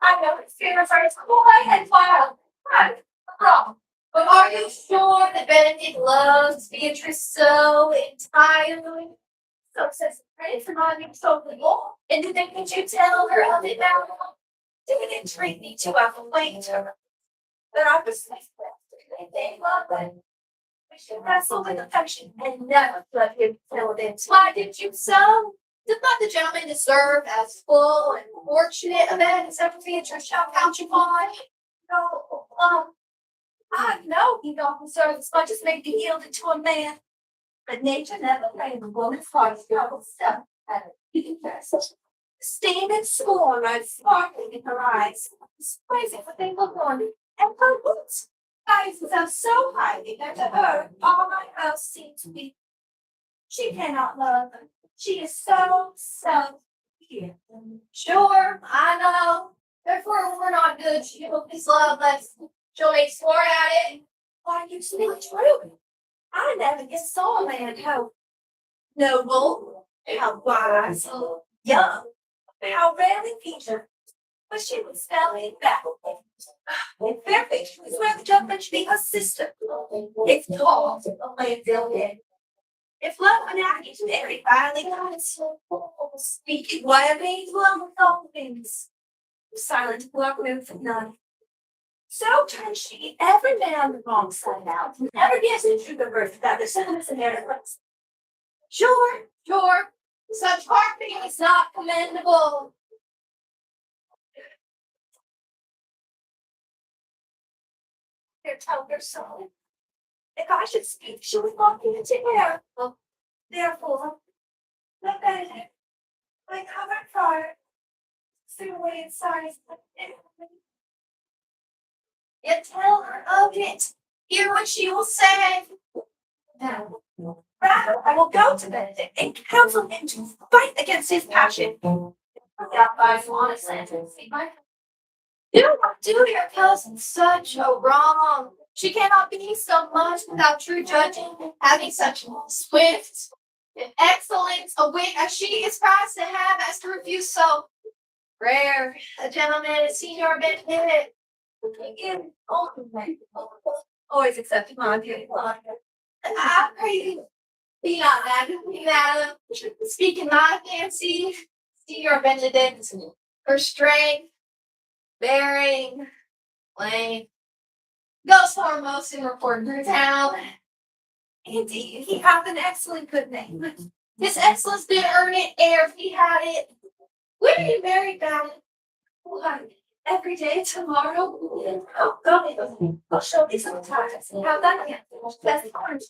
I know it's fair for his quiet and wild. Right, wrong. But are you sure that Benedict loves Beatrice so entirely? So says praise for not being so little. And do they think you tell her of it now? Didn't entreat me to acquaint her. But I was they love it. We should wrestle with affection and never let him kill it. Why did you so? Does not the gentleman deserve as full and fortunate a man as ever Beatrice shall count you upon? No, I know he don't deserve as much as may be yielded to a man. But nature never made a woman's heart struggle stuff at it. Steam and scorn are sparkling in her eyes. It's crazy what they look on. And her boots. Eyes are so highly that to her all my house seems to be. She cannot love them. She is so here. Sure, I know. Therefore, we're not good. She will be loveless. She'll make sport at it. Why you speak true? I never yet saw a man how noble, how wise, young, how rarely featured. But she was spelling back. In Fairfax, she was where the judgment should be her sister. It's tall, a landfill dead. If love and I to marry finally got it so speaking why I made love with all things. Silent work room for none. So turns she every man on the wrong side out, and never gets into the birth without the sentiments and arrogance. Sure, such harping is not commendable. They're telling her so. If I should speak, she would walk into air. Therefore, look at it. Like covered fire. Soon away in size. Yet tell her of it. Hear what she will say. No. Rather, I will go to Benedict and counsel him to fight against his passion. Without by honest sentence. Do not do your cousin such a wrong. She cannot be so much without true judging, having such swift and excellent a wit as she is prized to have as to refuse so rare a gentleman as Senior Benedict. Again, always accepted my beauty. I pray you be not madam, speaking my fancy, Senior Benedict, her strength, bearing, length, goes foremost in reporting her town. Indeed, he hath an excellent good name. His excellence did earn it ere he had it. When are you married, Valen? Why, every day tomorrow. Oh, God, I'll show you sometimes how that gets. That's orange.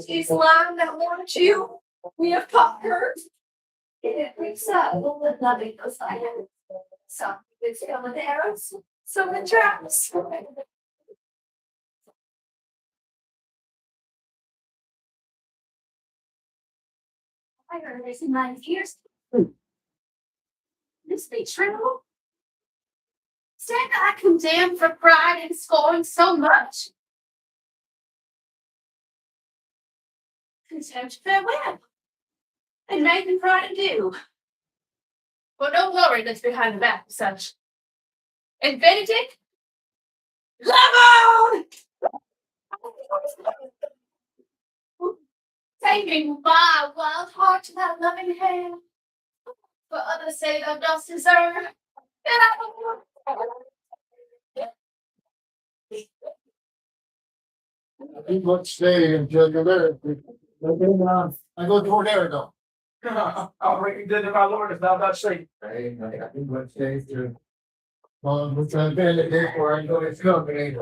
She's lying that warned you. We have caught her. It freaks out. Nothing goes like it. Some it's coming arrows, some in traps. I heard this in 9 years. This be true. Stand I condemned for pride and scorn so much. Contempt farewell. And make and pride and do. For no glory that's behind the back of such. And Benedict? Love on! Taking my wild heart to that loving hand. But others say thou dost deserve. And I I think let's stay until you're there. I go toward there though. I'll bring you dinner, my lord, if thou dost say. I think let's stay to. We're trying to bend it before I go to this company.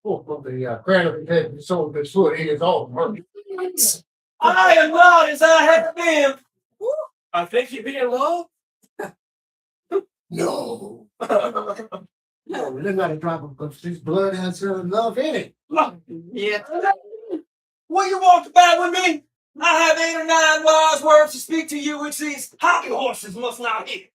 From the crown of his head, the sole of his foot, he is all hurt. I am loud as I have been. I think you be in love. No. No, we didn't got to drop him because his blood has enough in it. Yeah. Will you walk about with me? I have 8 or 9 wise words to speak to you, which these hockey horses must not hear.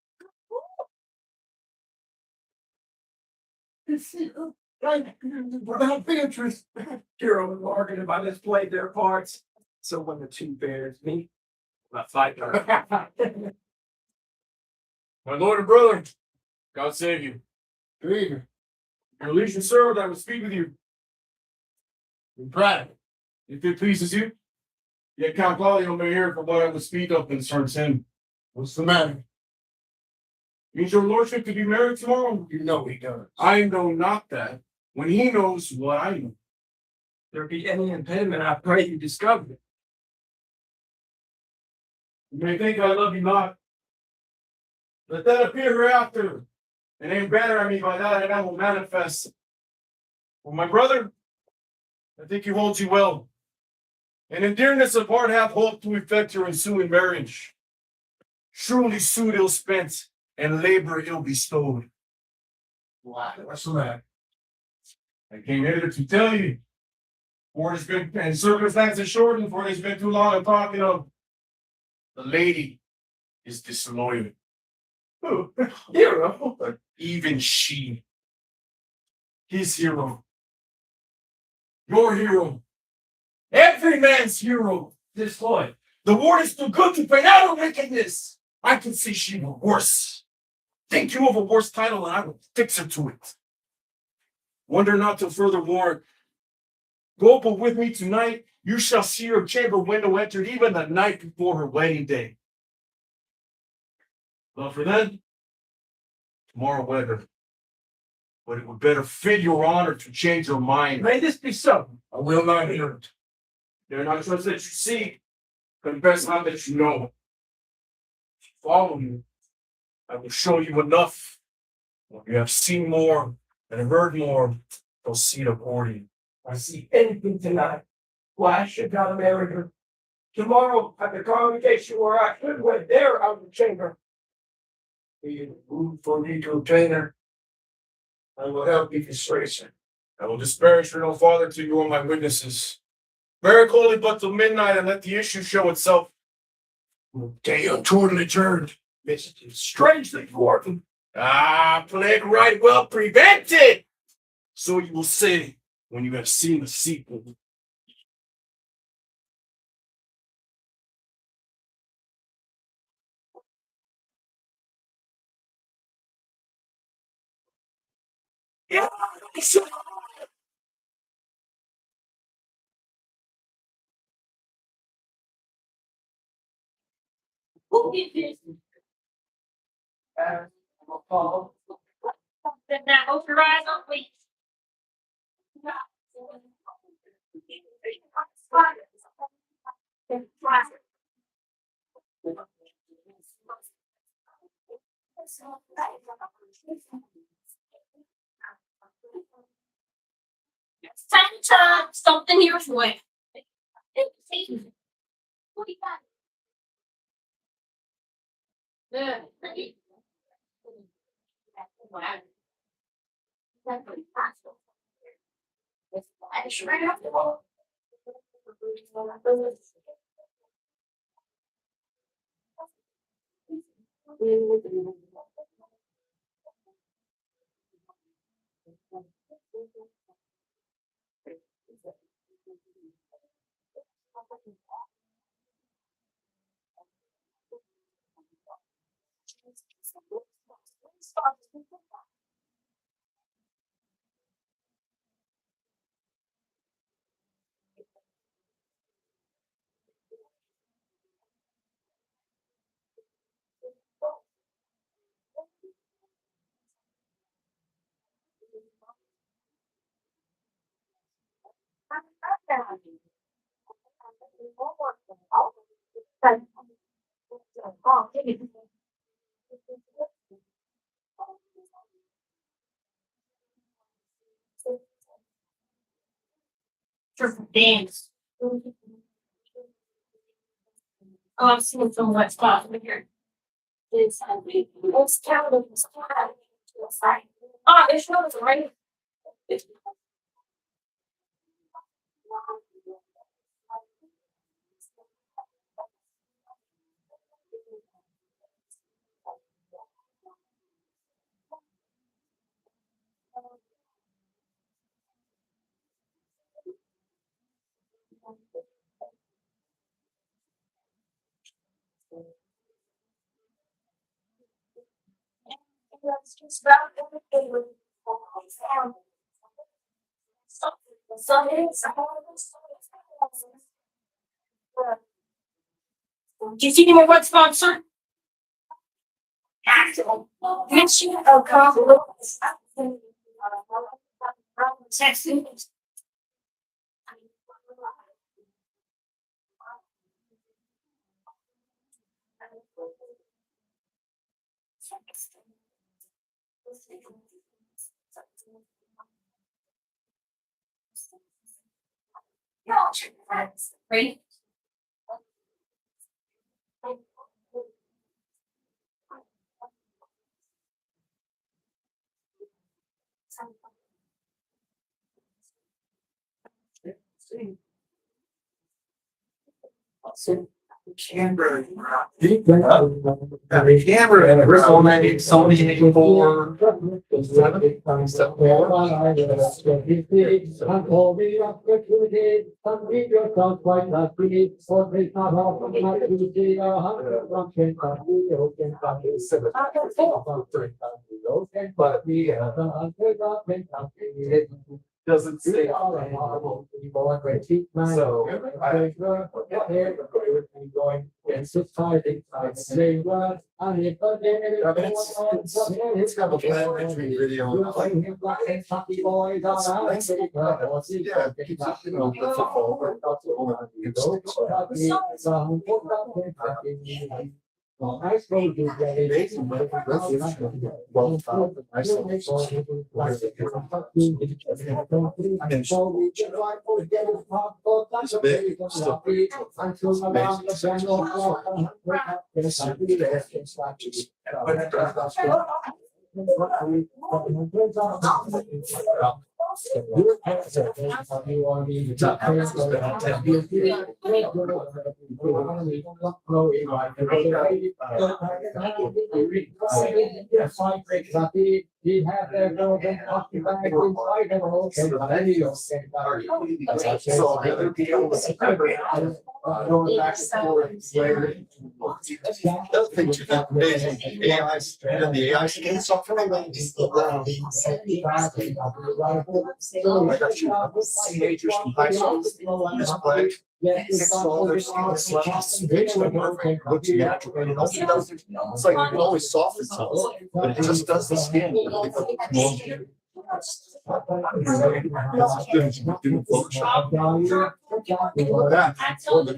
Without Beatrice. Hero and Morgan have I displayed their parts. So when the two bears meet, I fight her. My lord and brother, God save you. Good evening. Your leisure, sir, that I will speak with you. I'm proud. If it pleases you, yet Count Claudio may hear for what I will speak of concerns him. What's the matter? Means your lordship to be married tomorrow? You know he does. I know not that, when he knows what I know. There be any impediment, I pray you discover it. You may think I love you not. Let that appear hereafter, and aim better at me by that, and I will manifest. For my brother, I think he holds you well, and in dearness of heart hath hope to effect your ensuing marriage. Surely suit ill spent, and labor ill bestowed. Why? What's the matter? I came hither to tell you, for it has been, and circumstances shortened, for it has been too long a talking of. The lady is disloyal. Hero. But even she, his hero, your hero, every man's hero, disloyal. The ward is too good to pay out her wickedness. I can see she were worse. Think you of a worse title, and I will fix her to it. Wonder not till further warn. Go but with me tonight. You shall see her chamber window entered even the night before her wedding day. Love for then, tomorrow whether. But it would better fit your honor to change your mind. May this be so. I will not hear it. Dare not trust that you see. Confess not that you know. Follow me. I will show you enough. When you have seen more and heard more, proceed according. I see anything tonight. Why should not marry her? Tomorrow at the congregation where I should wed there out of the chamber. Be it food for me to obtain her. I will help you disgrace her. I will disparage her no farther till you are my witnesses. Bear holy but till midnight and let the issue show itself. Day untowardly adjourned. Messages strangely thwarted. Plague right well prevented. So you will say when you have seen the sequel. Yeah, Who did this? Then now open your eyes up, please. It's time to turn something here for you. What do you got? Good. Wow. That's pretty fast. It's flash right off the wall. For dance. Oh, I'm seeing some wet spot over here. It's counted. Oh, it's not right. Do you see my wet sponsor? Messina, Texas. Right? Canberra. Canberra and Sony 84. Doesn't say. So it's got a documentary video. I suppose you get it. He had their building occupied inside the whole going back and forth later. Those pictures are amazing. AI, the AI skin software. I got teenagers from high school display. It's like you can always soften something, but it just does the skin. I told you.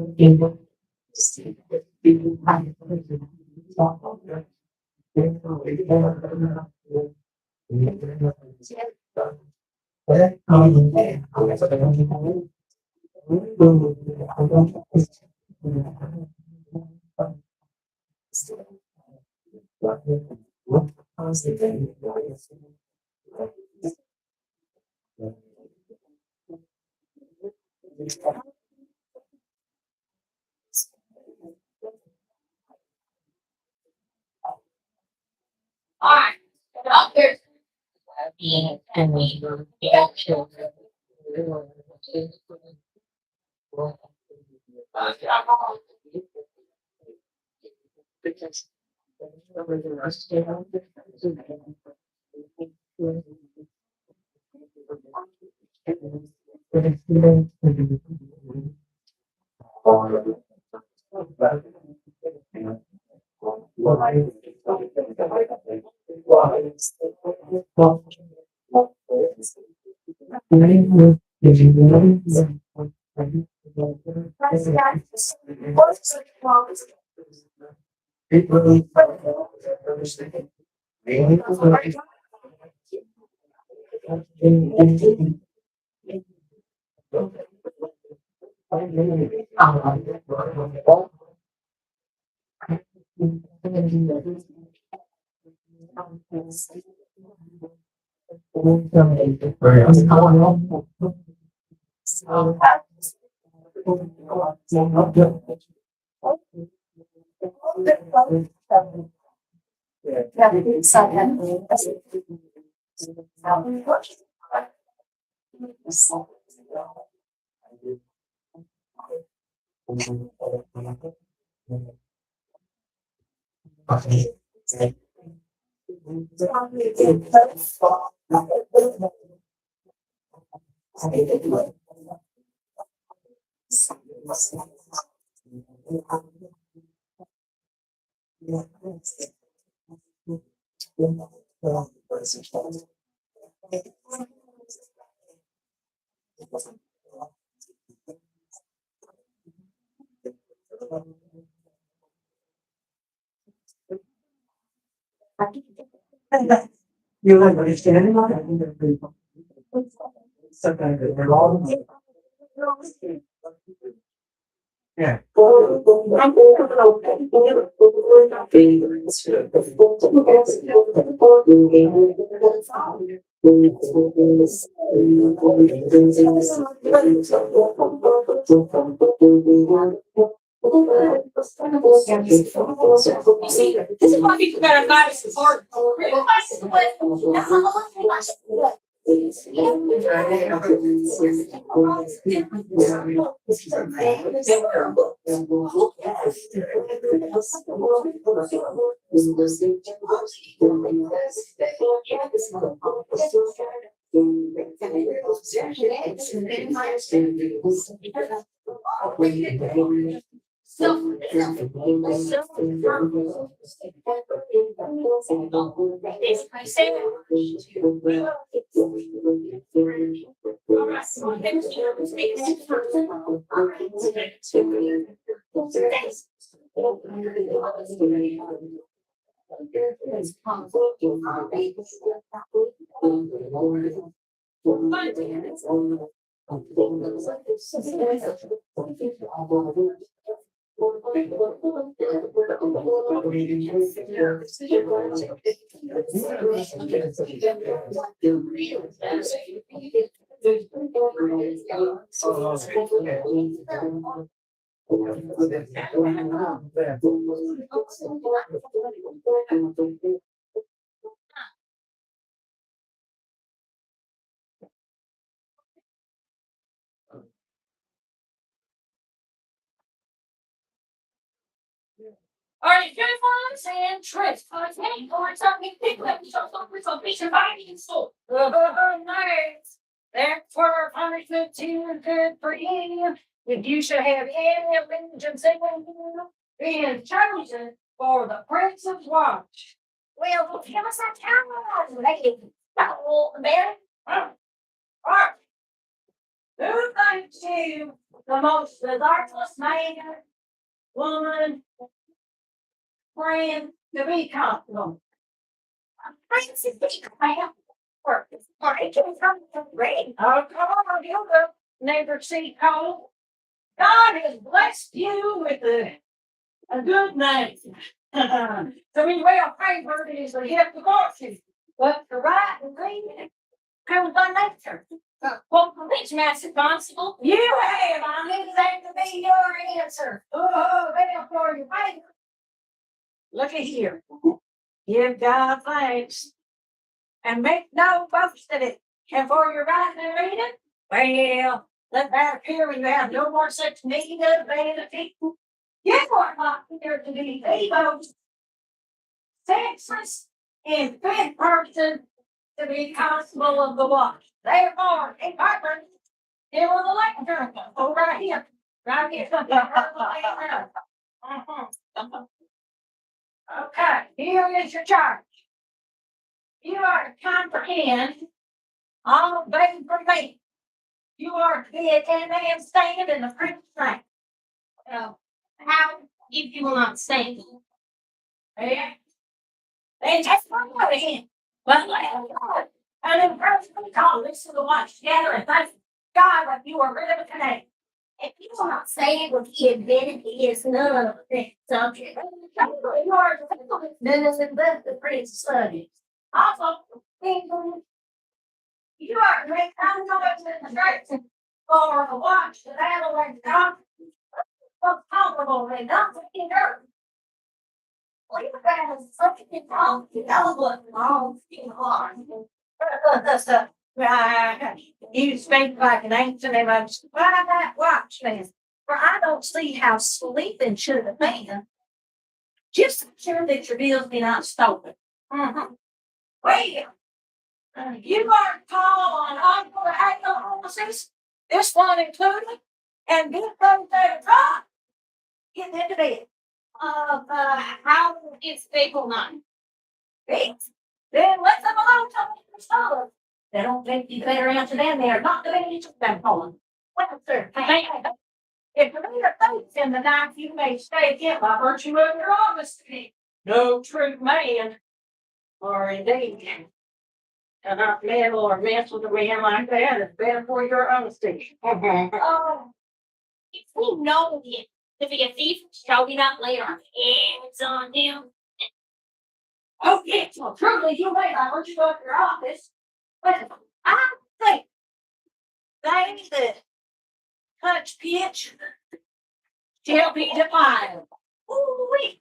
That's true. All right. Up there. You see, this is why people gotta buy support. All right, uniforms and trips. Okay, or something big like something surviving so. Nice. Therefore, punishment too good for you. If you should have any allegiance being chosen for the Prince of Watch. Well, give us a time, lady. Oh, man. All right. Who thinks you the most desirous man, woman, friend to be comfortable? Friends to be comfortable. I can come to rain. Oh, come on, Hilda. Never see cold. God has blessed you with a good name. To be well favored is the gift of fortune, but to write and read comes by nature. Well, which master constable? You have. I knew that to be your answer. Oh, therefore your favor. Look at here. Give God thanks and make no boast of it. And for your writing and reading, well, let that appear when you have no more such need of vanity. You are not here to be evoke, sexless, and fit person to be constable of the watch. Therefore, a partner, here on the lecture, over right here. Right here. Okay, here is your charge. You are to comprehend all obeyed from me. You are to be a 10-man stand in the Prince's name. How if you will not stand? Yeah. Then just one over him. But God, and in personally call this to the watch together and thank God that you are rid of it today. If you will not stand with the advantage is none of the subject. You are nothing but the Prince's subject. Also, you are to make noise in the streets for a watch the battle and God was comfortable and not in earth. Leave that as something wrong, you know what wrong in heart. You speak like an ancient and I'm why that watch man? For I don't see how sleeping should have been. Just ensure that your bills be not stolen. Well, you are to call on all the offices, this one included, and get those that are drunk. Get into bed. How is people not? Then let them alone till they're stolen. They don't think you better answer them. They are not the babies of them calling. Well, sir, if you leave your face in the night, you may stay again by virtue of your honesty. No true man, or indeed, cannot meddle or mess with a man like that. It's better for your honesty. Oh, If we know him to be a thief, shall we not lay our hands on him? oh yes, well truly you may by virtue of your office, but I think things that touch pitch She'll be defied. Ooh-wee.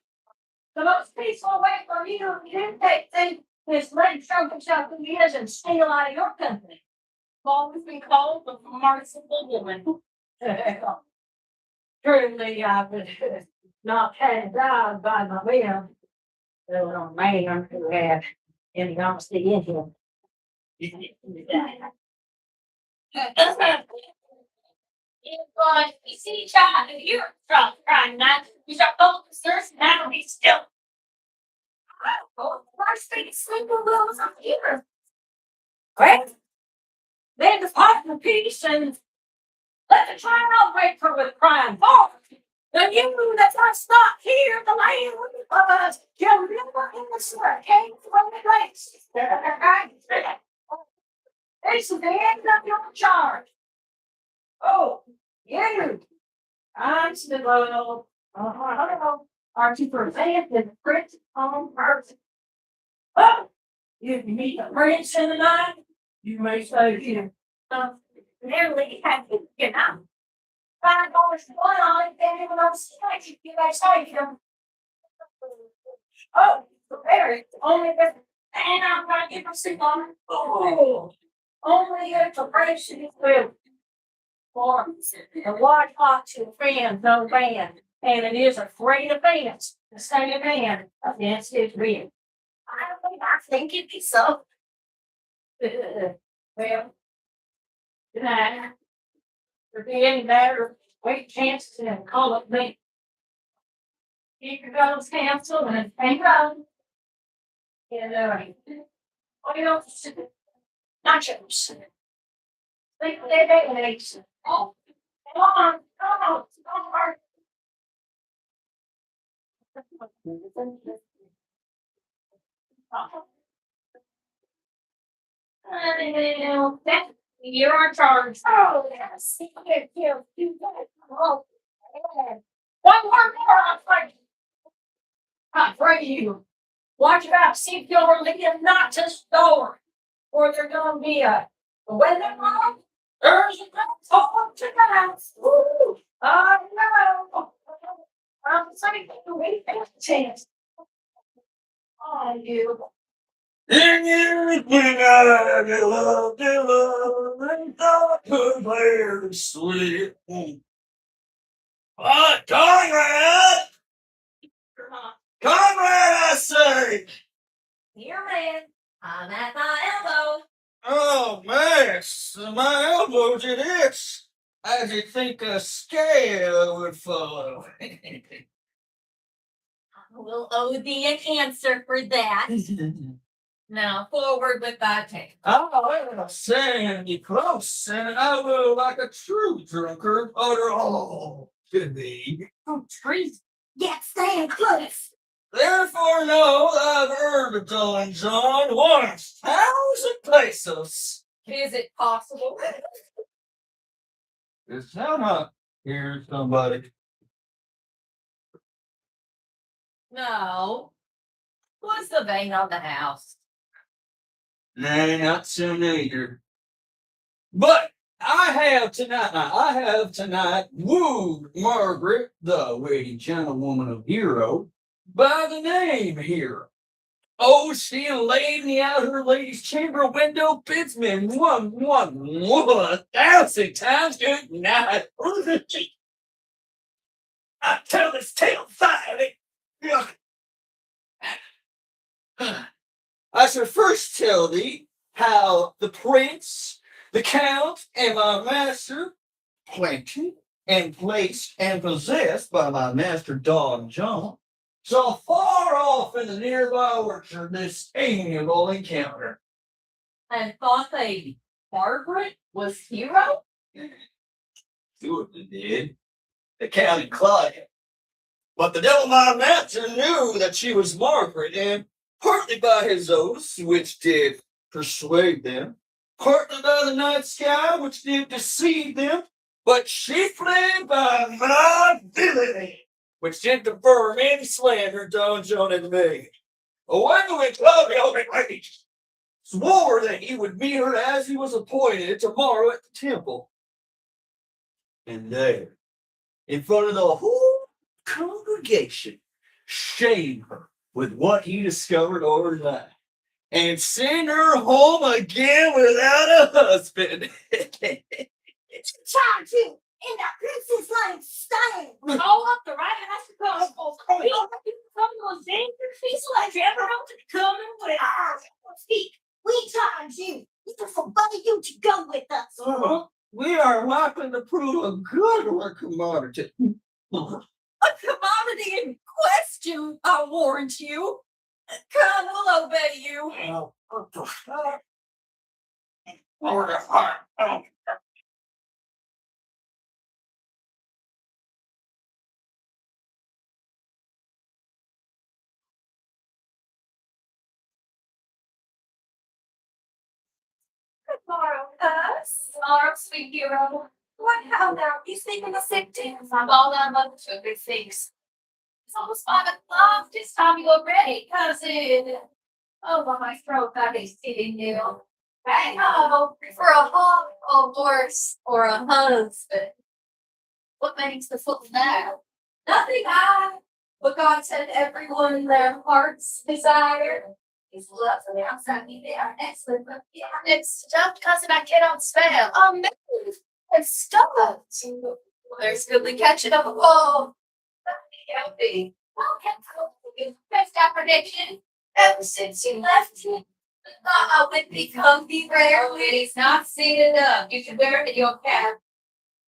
The most peaceful way for you to communicate things is let show himself who he is and steal out of your company. Always been called a merciful woman. Truly, I was not handed down by my will. There was a man who had any honesty in him. You see, child, if you're trying not, you start focusers and that'll be still. First thing single wills up here. Right? Then depart in peace and let the child wait for with crying forth. The you that must not hear the land of us, shall never in the sweat came from the place. It's the end of your charge. Oh, you. I'm still are to prevent the prince on person. Oh, if you meet the prince in the night, you may say here. Nearly have to get out. $5 one on it, then even on stage, you may say him. Oh, prepare it. Only if, and I'm gonna give a soup on it. Oh, only if the prince is will. For the watch ought to offend no man, and it is a great offense to say a man against his will. I think it'd be so. Well, tonight, there be any matter, wait chances and call up me. Keep your guns counsel and hang on. And what else? Nachos. Think they oh, come on, you're in charge. Oh, yes. Oh, one more, I pray you. Watch about, see if you're leading not to store, or there's gonna be a weather bomb. There's a talk to the house. Ooh, I know. I'm saying we have a chance. Oh, you. And everything I love, and thought could bear to slip. But Conrad, I say. Here, man. I'm at my elbow. Oh, man, my elbows it itch. I should think a scale would follow. We'll owe thee an answer for that. Now, forward with thy tale. I'll send you close, and I will, like a true drunkard, utter all to thee. Oh, trees. Yet stand close. Therefore know I've heard of Don John 1,000 pesos. Is it possible? Is that not here somebody? No. What's the vein on the house? Nay, not so neither. But I have tonight wooed Margaret, the waiting gentlewoman of Hero, by the name Hero. Oh, she laid me out her lady's chamber window, bids me 1,000 times good night. I tell this tale silently. I shall first tell thee how the prince, the count, and my master, planted and placed and possessed by my master Don John, saw far off in the nearby orchard this amiable encounter. And thought they Margaret was Hero? Two of them did. The count and Claudia. But the devil my master knew that she was Margaret, and partly by his oaths, which did persuade them, partly by the night sky, which did deceive them, but chiefly by my villainy, which did confirm any slander Don John had made. Away with Claudia raged, swore that he would meet her as he was appointed tomorrow at the temple. And there, in front of the whole congregation shame her with what he discovered overnight and send her home again without a husband. Charge you in the princess like style. Call up the right house to come. We don't have to come to a danger. He's like ever else to come with Speak. We charge you. We prefer you to go with us. We are likely to prove a good commodity. A commodity in question, I warrant you. Come, we'll obey you. Tomorrow, tomorrow, sweet hero. What hell now? You sleeping a sick too? I'm all done looking to a big fix. It's almost 5 o'clock. It's time to go ready, cousin. Oh, but my throat got a sitting you. Hang on for a hawk, a horse, or a husband. What makes the foot now? Nothing but God said everyone their heart's desire. He's lovely outside me. They are excellent. But yeah, it's just cousin I cannot spell. Man, it's stuffed. There's goodly catching up. Oh, healthy. Okay, best prediction. Ever since you left me, thought I would be comfy rarely. He's not seen enough. You should wear it in your cap.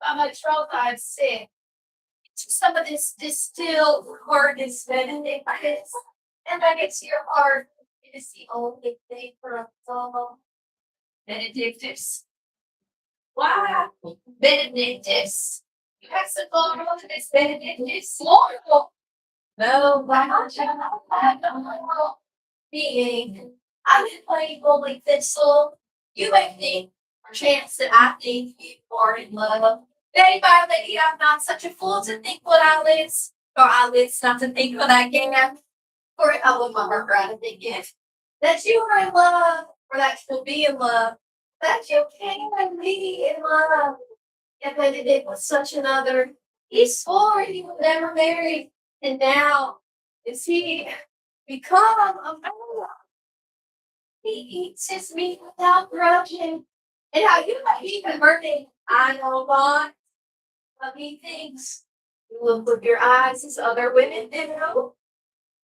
By my troth, I'd sit. Some of this distilled hardness Benedictus, and I get to your heart. It is the only thing for a soul. Benedictus. Wow, Benedictus. You have some fun with this Benedictus. Mortal. No, I don't know. Being, I've been playing Holy Thistle. You may think, perchance, that I think you are in love. Lady by lady, I'm not such a fool to think what I lives, or I lives not to think what I can. For I would my heart rather think it. That you are in love, or that you'll be in love, that you can be in love. And then it was such another. He swore he would never marry, and now is he become a man? He eats his meat without grudging, and how you might be converting, I know not. But he thinks you look with your eyes as other women do.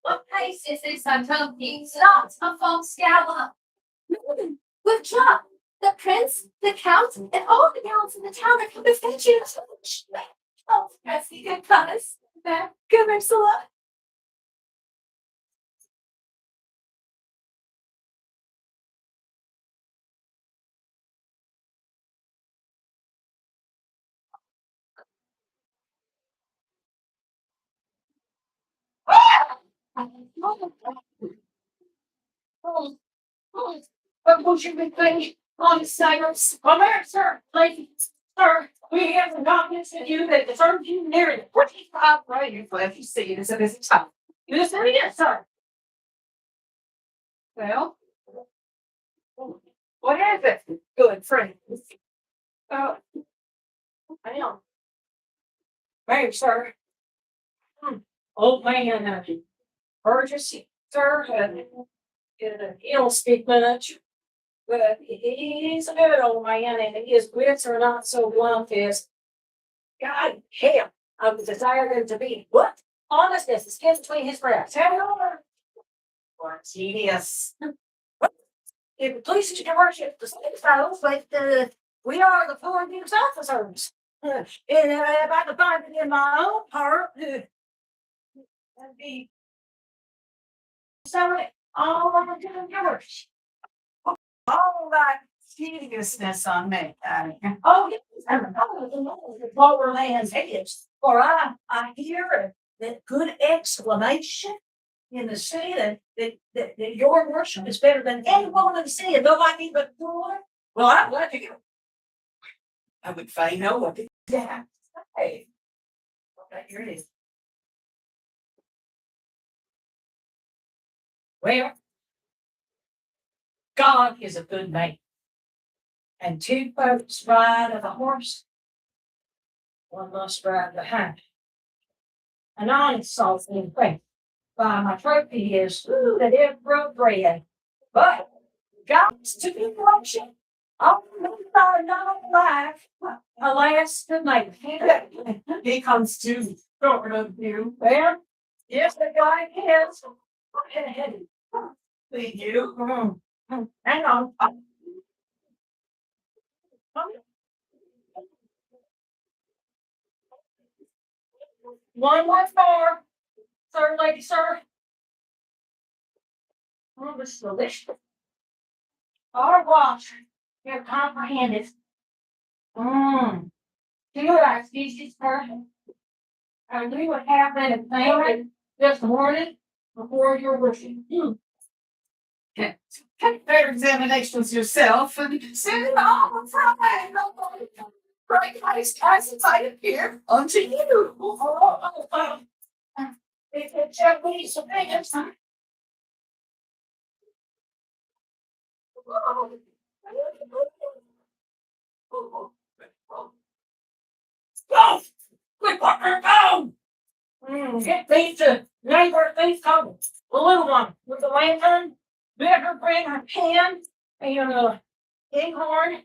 What place is this I told you? It's not a false gallop. With John, the prince, the count, and all the gals in the town are come to fetch you. Oh, that's the good goddess. Good Ursula. What would you be thinking on Cyrus? Come here, sir. Ladies, sir, we have the confidence in you that deserves you nearly 45 right. You're glad you see it as a busy time. You just say yes, sir. Well, what is it? Good friend. I am. Hey, sir. Old man, urgency, sir, he don't speak much, but he's a good old man, and his wits are not so blunt as God hell. I would desire him to be what? Honest as the skin between his breasts. Have it over. Or genius. If it pleases your worship, the same fellows, but we are the foreign news officers. And if I could find it in my own heart, that'd be so all over to yours. All that seriousness on me. Oh, yes, lower lands heads. For I hear that good exclamation in the city that your worship is better than any woman in the city, and though I be but poor. Well, I'm glad to hear. I would fain know what to Yeah. Hey. Okay, here it is. Well, God is a good man. And two folks ride of a horse. One must ride behind. an honest salt and pray. By my trophy is food that it broke bread. But God's to be watching. All men are not alive. Alas, the night. He comes to short of you. Well, yes, the guy is. See you. Hang on. One more more. Sir, lady, sir. Oh, this is delicious. Our watch. You're comprehended. Do you like species person? And we would have that in family this morning before your worship. Take better examinations yourself and send it on Friday. Right, nice guys inside here unto you. It's Japanese opinions. Go! Quick, partner, go! Get these to neighbor, these coming. The little one with the lantern, better bring her pen and inkhorn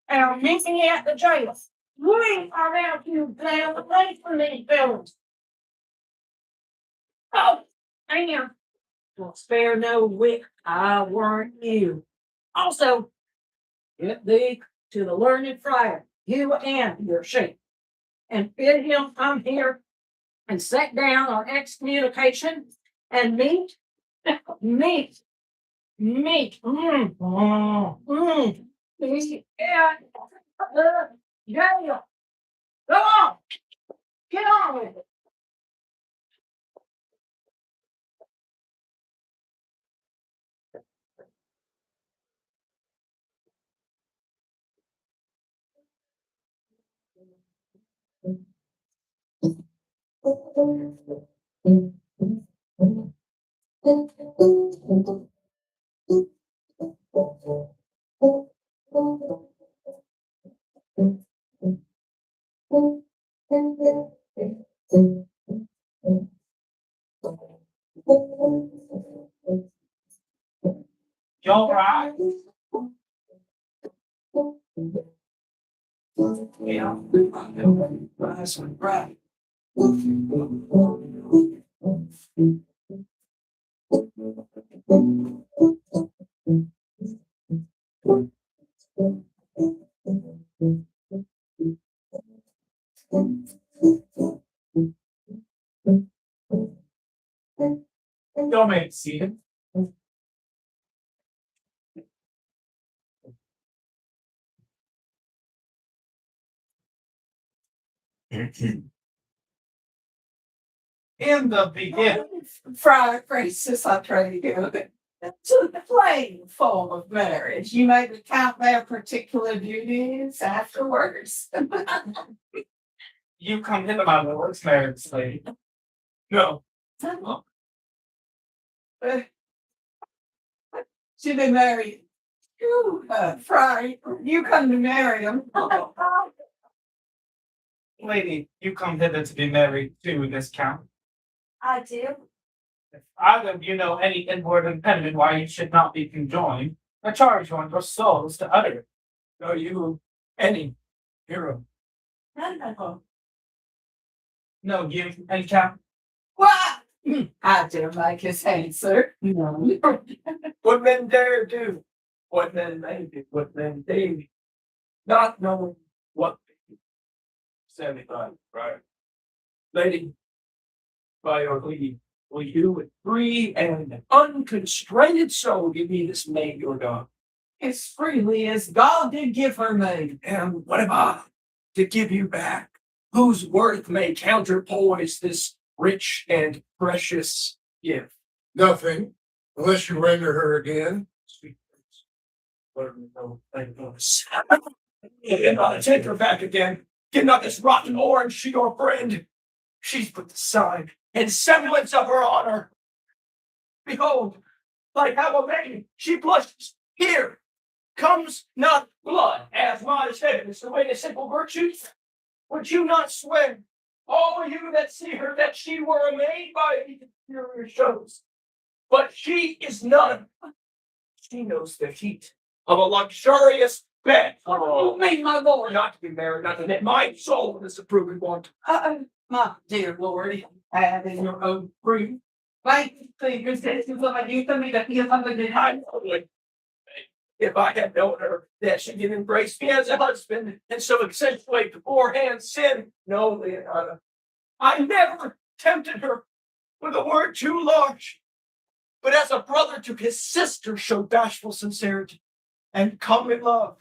and meet me at the jail. We are out to down the place for these villains. Oh, and will spare no wit, I warrant you. Also, get thee to the learned friar, you and your sheep, and bid him come here and sit down on excommunication and meet. Yeah. Jail. Go on. Get on with it. You all right? Yeah. Nice and bright. Y'all may see it. In the beginning, Friar Francis, I pray you. To the plain form of marriage, you may recount their particular duties afterwards. you come into my lord's marriage lady. No, She been married. Friar, you come to marry him. Lady, you come hither to be married to this count. I do. If either of you know any inward impediment why you should not be conjoined, I charge you on your souls to utter it. no, you, any hero. No, you and count. What? I dare make his answer. No. What men dare do, what men may do, what men they not knowing what they do. 75, right? Lady, by your leave, will you with free and unconstrained soul give me this maid your daughter? As freely as God did give her me. And what am I to give you back? Whose worth may counterpoise this rich and precious gift? Nothing, unless you render her again. Sweet prince. Whatever you know, thank goodness. Take her back again. Give not this rotten orange to your friend. She's but the sign and semblance of her honor. Behold, like how a maiden she blushes. Here comes not blood, as modest heaven is the way to simple virtues. Would you not swear All of you that see her, that she were made by the inferior shows. But she is none. She knows the heat of a luxurious bed. Oh, me, my lord, not to be married, not to knit my soul this approving want. My dear lord, have in your own free. My fingers, this is what you tell me that he is under the I would, if I had known her, that she did embrace me as a husband and so accentuate beforehand sin. No, Leonardo, I never tempted her with a word too large, but as a brother to his sister showed bashful sincerity and common love.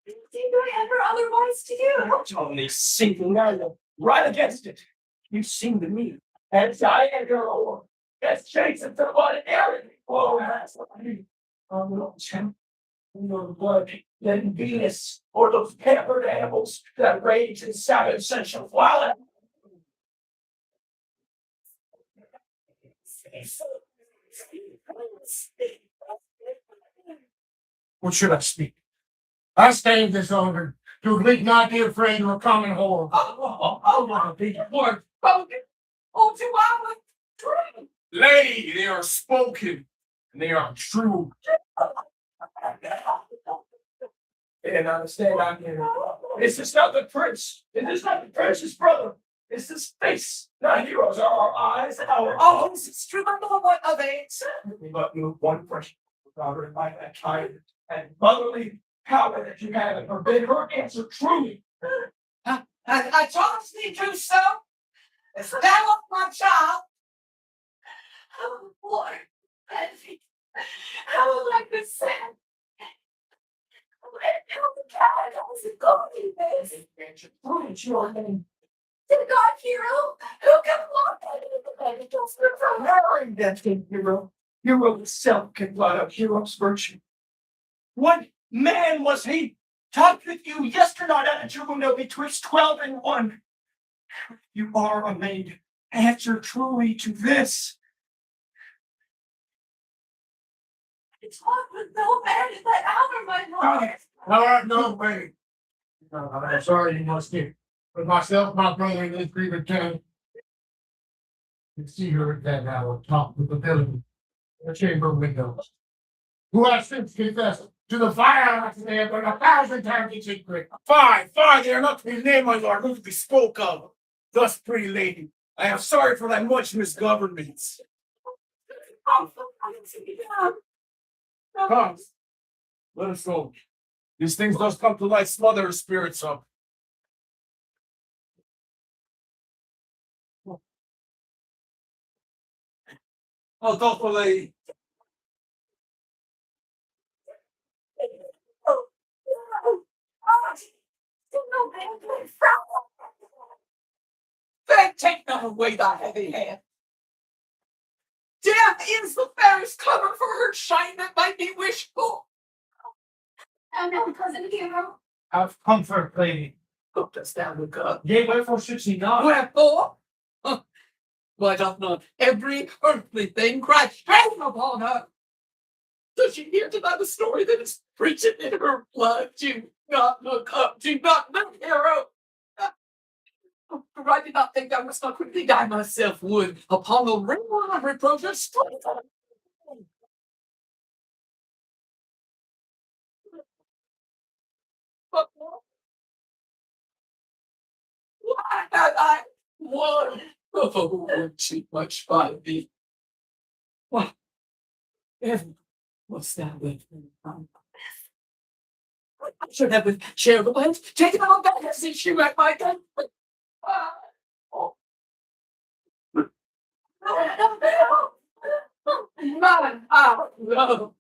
Did I ever otherwise to you? It's only sinking out right against it. You seem to me as Diana or as Jason to what Aaron. Oh, that's what I mean. Oh, no, champ. Your blood than Venus or those pampered animals that rage in savage sensual violence. What should I speak? I stand dishonored to lead my dear friend to a common horror. Oh, big word. Oh, to our true. Lady, they are spoken, and they are true. And understand I'm here. This is not the prince. It is not the prince's brother. It's his face, not heroes. Our eyes, our Oh, this is true, my lord, what of it? but move one question. Daughter, by that kind and motherly power that you have and forbid her answer truly. I trust thee do so. As thou art my child. Oh, Lord, Benedict, how will I be sad? How God has it going this? Your name. Did God hero who can walk into the angels from Marrying that hero. Hero itself can blot out hero's virtue. What man was he? Talked with you yesterday at your window betwixt 12 and 1. You are a maid. Answer truly to this. I talked with no man in that hour, my lord. No way. No, I'm sorry you must hear. But myself, my brother, and this grieving town. You see her at that hour, talk with the villain. The chamber windows. Who has since confessed to the fire they have been 1,000 times in secret. Fie, they are not to be named, my lord, who to be spoke of. Thus, pretty lady, I am sorry for thy much misgovernment. Come, let us go. These things does come to light, smother her spirits up. Oh, thoughtful lady. Then take not away thy heavy hand. Death is the fairest cover for her shine that might be wishful. And now, cousin hero, Have comfort, lady. Who dost thou look up? Yea, wherefore should she not? Wherefore? Why doth not every earthly thing cry shame upon her? Does she hear tonight the story that is written in her blood? Do not look up, do not look, hero. For I did not think I must not quickly die myself would upon the ring of reproach of strength. But why had I won? Oh, would she much by thee? What? Heaven, what's that with me? I should have with charitable hands taken on back as if she were my gun. Man, no.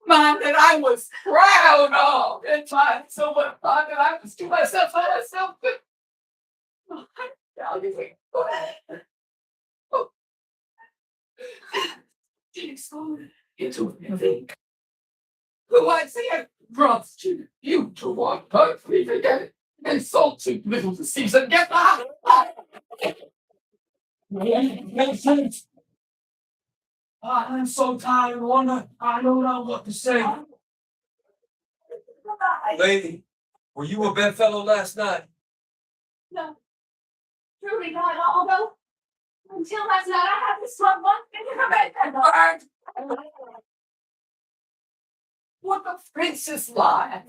Man that I was proud of, and man so much fun that I was to myself, but into a think. Who I see it brought you to walk perfectly forget insulting little deceives and get out. Makes sense. I'm so tired, Wanda. I don't know what to say. Lady, Were you a bedfellow last night? No. Truly not, although until last night I had this one thing in my bed and learned. What the princess lied?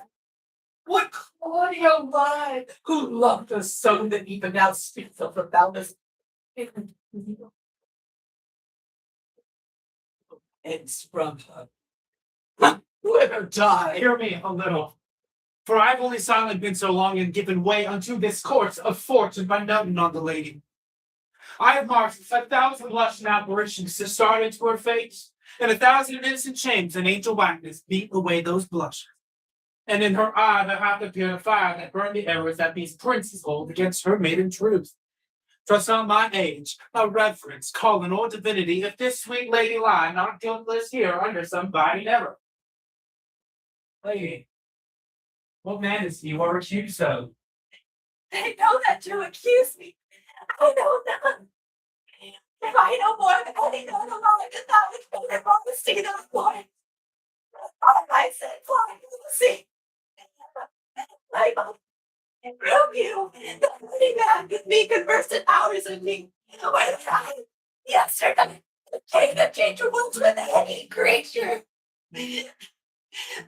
What Claudio lied? Who loved us so that even now speaks of the boundless ends from her. Let her die. Hear me a little. For I've only silent been so long and given way unto this course of fortune by noting on the lady. I have marked 1,000 blushing apparitions to start into her face, and 1,000 innocent chains and angel blackness beat away those blushes. And in her eye there hath appeared a fire that burned the errors that these princes hold against her maiden truth. Trust not my age, my reverence, calling or divinity, if this sweet lady lie not guiltless here under some binding error. Lady, what man is he you are accused of? They know that to accuse me. I know none. If I know more than I know no knowledge of knowledge, but if I was seen of one, I said, fly to the sea. My mom, from you, the pretty man with me conversed in hours of me. When I, yesterday, came to change worlds with any creature.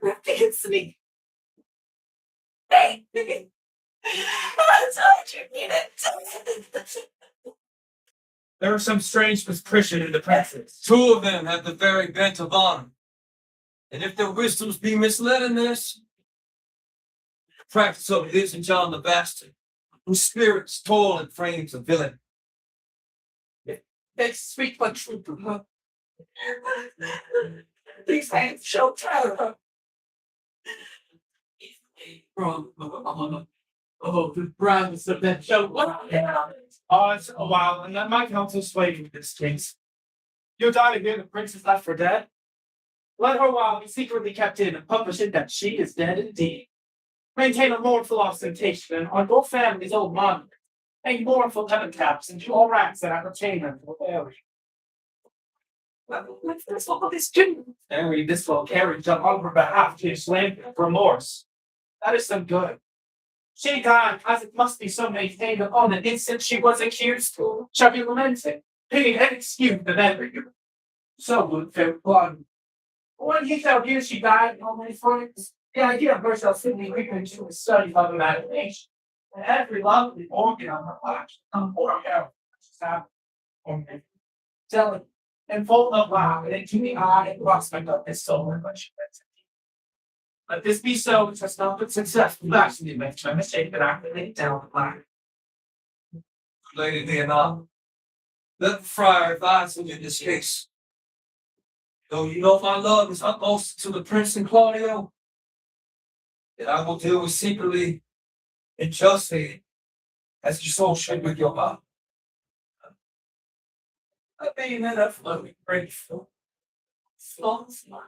Refuse me. Thank me. I'm tortured me to There is some strange misprision in the princes. Two of them have the very bent of honor. And if their wisdoms be misled in this, the practice of lives in John the Bastard, whose spirits toil in frames of villain. They speak but truth to her. These hands show terror. From the brightness of that show. Odds a while, and let my counsel sway you in this case. Your daughter here, the princess left for dead. Let her while be secretly kept in and publish it that she is dead indeed. Maintain a mournful ostentation, and on your family's old monument, hang mournful epitaphs into all ranks that appertain unto the family. What's this all this do? Harry, this will carry John on her behalf to his slander and remorse. That is some good. She died, as it must be so maintained upon the instant she was accused, shall be lamented, pity and excuse the memory. So would fair blood. When he shall hear she died, all my friends, the idea of her shall simply creep into a study of imagination, and every lovely organ on her body shall come forth out, telling, and full of wow, and into the eye and prospect of his soul and much. Let this be so, it has not been successful. Actually, makes my mistake that I lay down the line. Lady Leonard, let the friar advise me in this case. Though you know my love is utmost to the Prince and Claudio, that I will deal with secretly and justly as your soul should with your body. I mean, enough of me grateful. Flawless mind.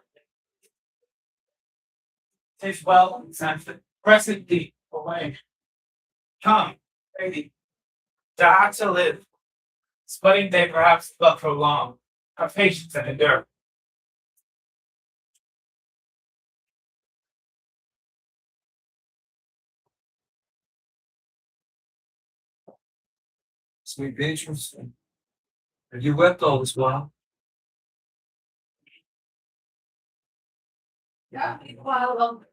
'Tis well, exempted, present deep away. Come, lady, die to live. Splitting day perhaps but prolong, have patience and endure. Sweet Beatrice, have you wept all this while? Yeah, well,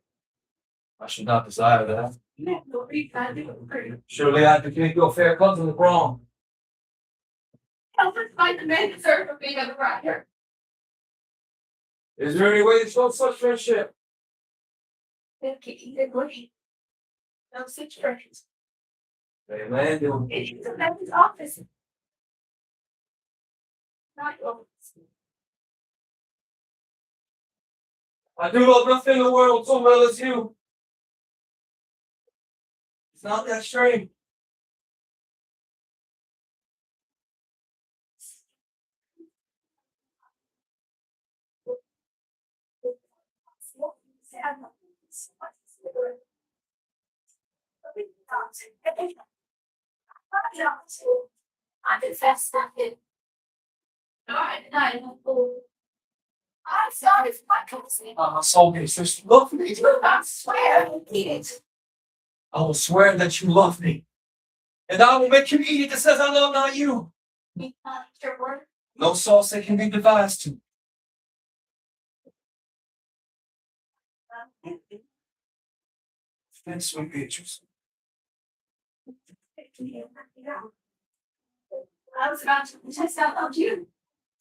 I should not desire that. nobody can do it. Surely I advocate your fair cousin the wrong. Help us find the man deserve of being a writer. Is there any way to show such friendship? No such friends. Amen. It is a man's office. Not yours. I do love nothing in the world so well as you. It's not that strange. I confess nothing. No, I deny it. I'm sorry for my cousin. My soul is just lovely. I swear I did it. I will swear that you love me. And I will make you eat it that says I love not you. Your word. No sauce that can be devised to. Thanks, sweet Beatrice. I was about to test out of you.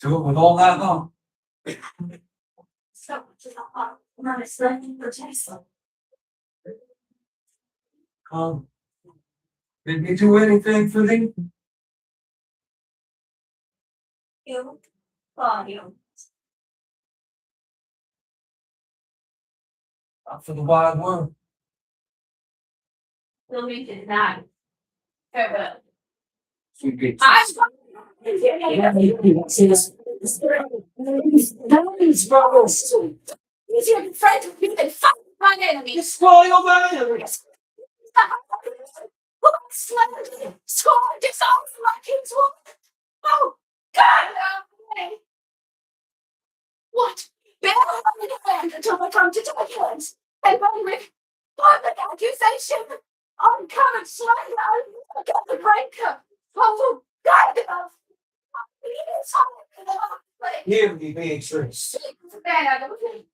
Do it with all thy heart. So much is a heart. Not a slave for Tesla. Come. Did we do anything for thee? You. Volume. Not for the wide world. We'll meet at 9. Farewell. Sweet Beatrice. He's your friend of me and fight my enemy. Destroy your man. Scorn dissolve my king's woman. Oh, God, help me. What? Bear on in hand until I come to judgment. And with public accusation, uncovered slander, against the breaker. Oh, God, help me. Hear me, Beatrice. Man, I don't think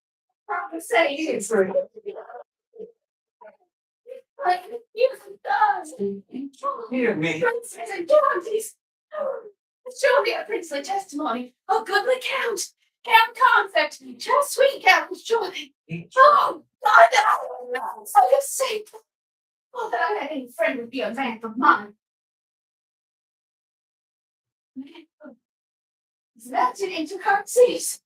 proper say it's for like you does. Hear me. Princes and counties. Show me a princely testimony. Oh, goodly count. Count confect. Just sweet count joy. Oh, God, I have saved. Oh, that I had any friend would be a man of mine. Melted into curtsies.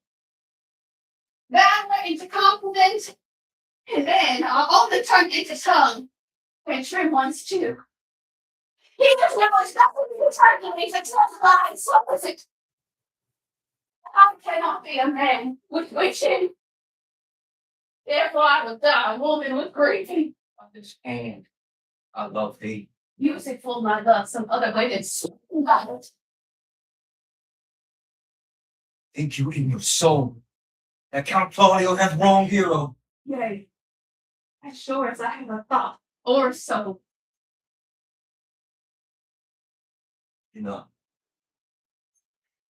Valor into compliment. And then all the tongue into tongue. And trim ones too. He just knows nothing of the tongue makes it lies. So is it? I cannot be a man with wishing. Therefore I will die a woman with grieving. On this hand, I love thee. Use it for my love some other way than so. Think you in your soul that Count Claudio hath wronged Hero? Yea, as sure as I have a thought or soul. Enough.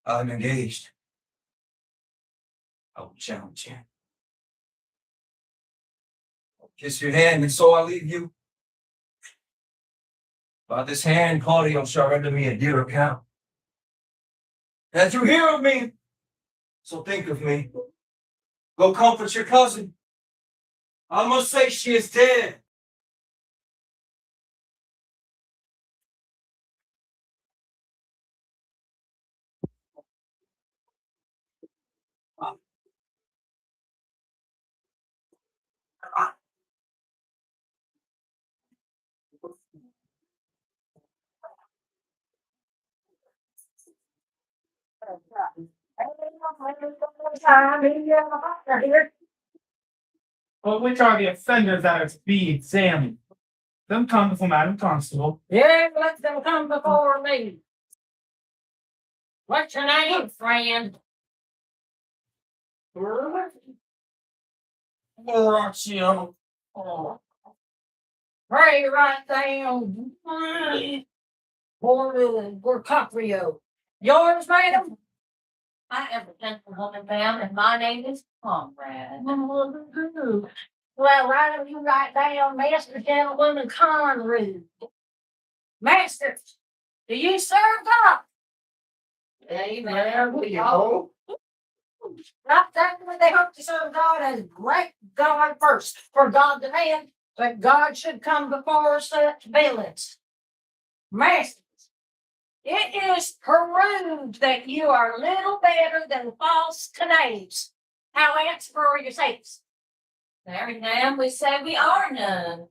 I'm engaged. I will challenge you. I'll kiss your hand, and so I leave you. By this hand, Claudio shall render me a dear account. As you hear of me, so think of me. Go comfort your cousin. I must say she is dead. But which are the offenders that are to be examined? Them come before Madam Constable. Yeah, let them come before me. What's your name, friend? Horatio. Oh. Pray right down. Or Caprio. Yours, madam? I am a gentlewoman, ma'am, and my name is Conrad. Well, why don't you write down Master Gentlewoman Conrad? Master, do you serve God? Amen. We all. Not that when they hope to serve God as great God first, for God demands that God should come before such villains. Masters, it is proved that you are little better than false knaves. How answer for your sakes? Very ma'am, we say we are none.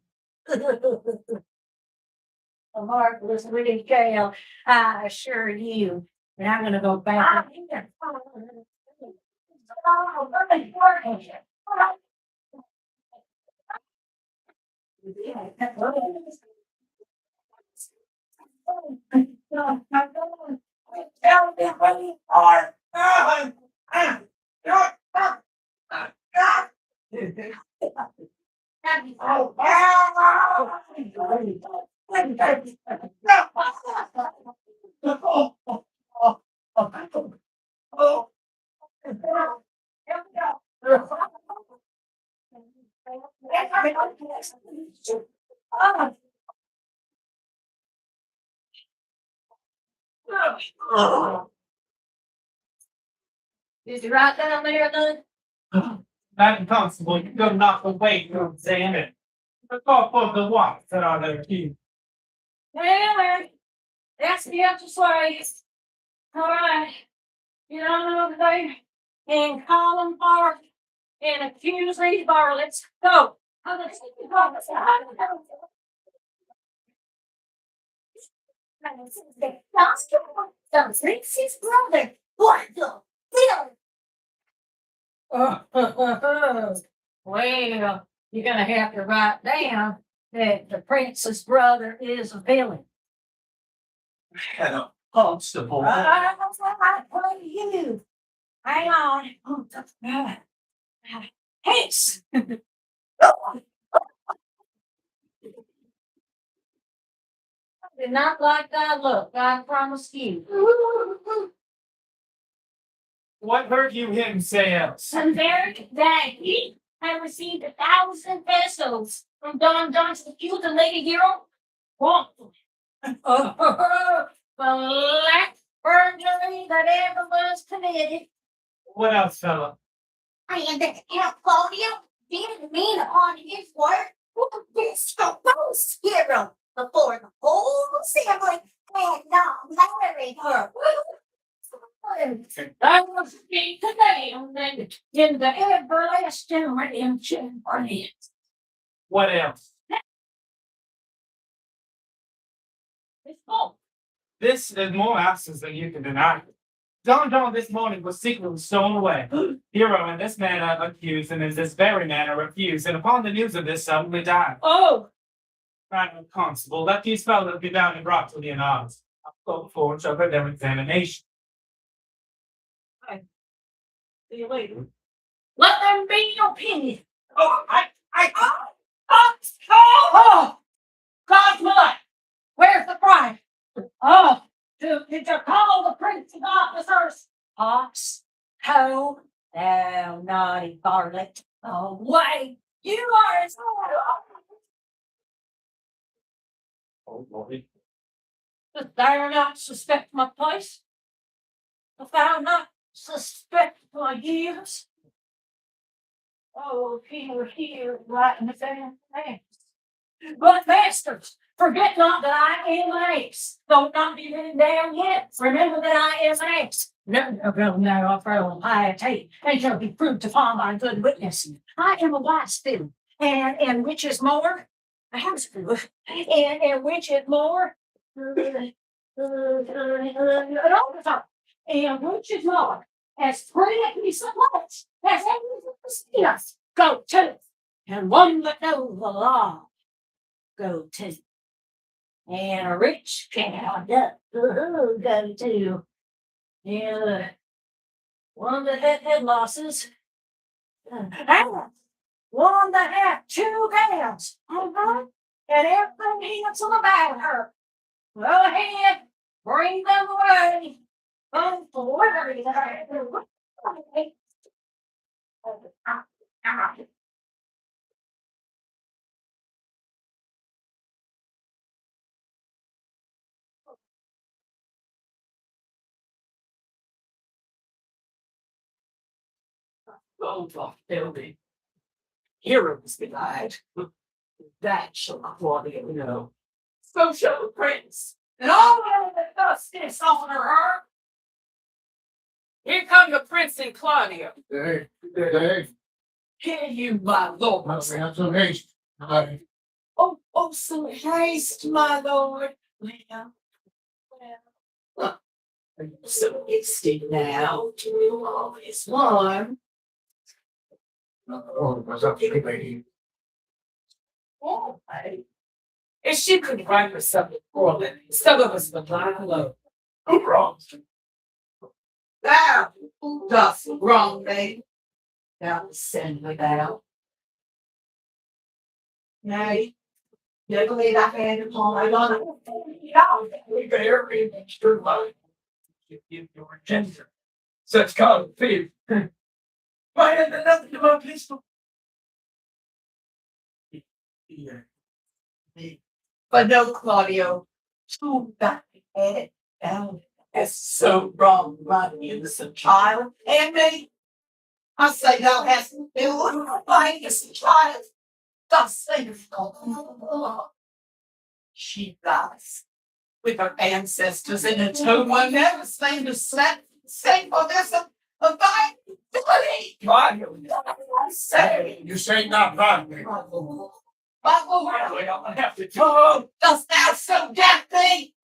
A marvelous witty tale, I assure you. And I'm gonna go back. Did you write down there, then? Madam Constable, you go knock away your examine. The call for the watch that are there too. Well, that's the way. All right. Get on over there and call them for and accuse these varlets. Go. I'm gonna take you off. His brother. What the hell? Well, you're gonna have to write down that the prince's brother is a villain. Madam Constable. I play you. Hang on. Hence. I did not like that look. I promise you. What heard you him say else? Some very that he had received 1,000 pesos from Don Johnson to kill the lady hero. What? The last burglary that ever was committed. What else, fella? And that Count Claudio did mean upon his word with the best of most hero before the whole assembly had not married her. That was me today, and then in the everlasting redemption plan. What else? It's full. This is more absence than you can deny. Don John this morning was secretly stolen away. Hero in this manner accused, and in this very manner refused, and upon the news of this suddenly died. Oh, Madam Constable, let these fellows be bound and brought to the anons. I'll go forward to their examination. see you later. Let them be your opinion. Oh, God's blood. Where's the bride? Oh, did you call the prince's officers? Ox, ho, thou naughty varlet. Away. You are as Oh, Lord. Dost thou not suspect my place? Dost thou not suspect my years? Oh, here, right in the same place. But masters, forget not that I am an ace. Though not be written down yet, remember that I am an ace. No, I'll throw on piety, and shall be proved upon by good witness. I am a wise fool, and which is more, a house fool, and which is more, an officer, and which is more, as pretty a piece of lunch as any of us go to, and one that knows the law go to, and a rich cow go to, and one that had losses, and one that had 2 cows, and everything handsome about her. Go ahead, bring them away. Oh, building. Heroes denied. That shall Claudio know. So shall the prince. And all that thus dishonor her. Here come the prince and Claudio. Hey, hey, Hear you, my lord. we have some haste. Aye. Oh, some haste, my lord. Well, so hasty now to always warm. Oh, what's up, sweet lady? Oh, if she could write for something for them, some of us would lie low. No wrong. Thou dost wrong me. Thou send me thou. Nay, you believe I had to call my daughter? No. We very true love. Give your gender such common fear. Why had nothing to my pistol? Yeah. But no, Claudio, too bad it down. It's so wrong, my innocent child. And me, I say thou hast killed my innocent child. Thus saith God. She lies with her ancestors in a tomb. I never slain to set for this of thy bloody. Why? I say, You say not right. my Lord, I'm gonna have to talk. dost thou so get thee?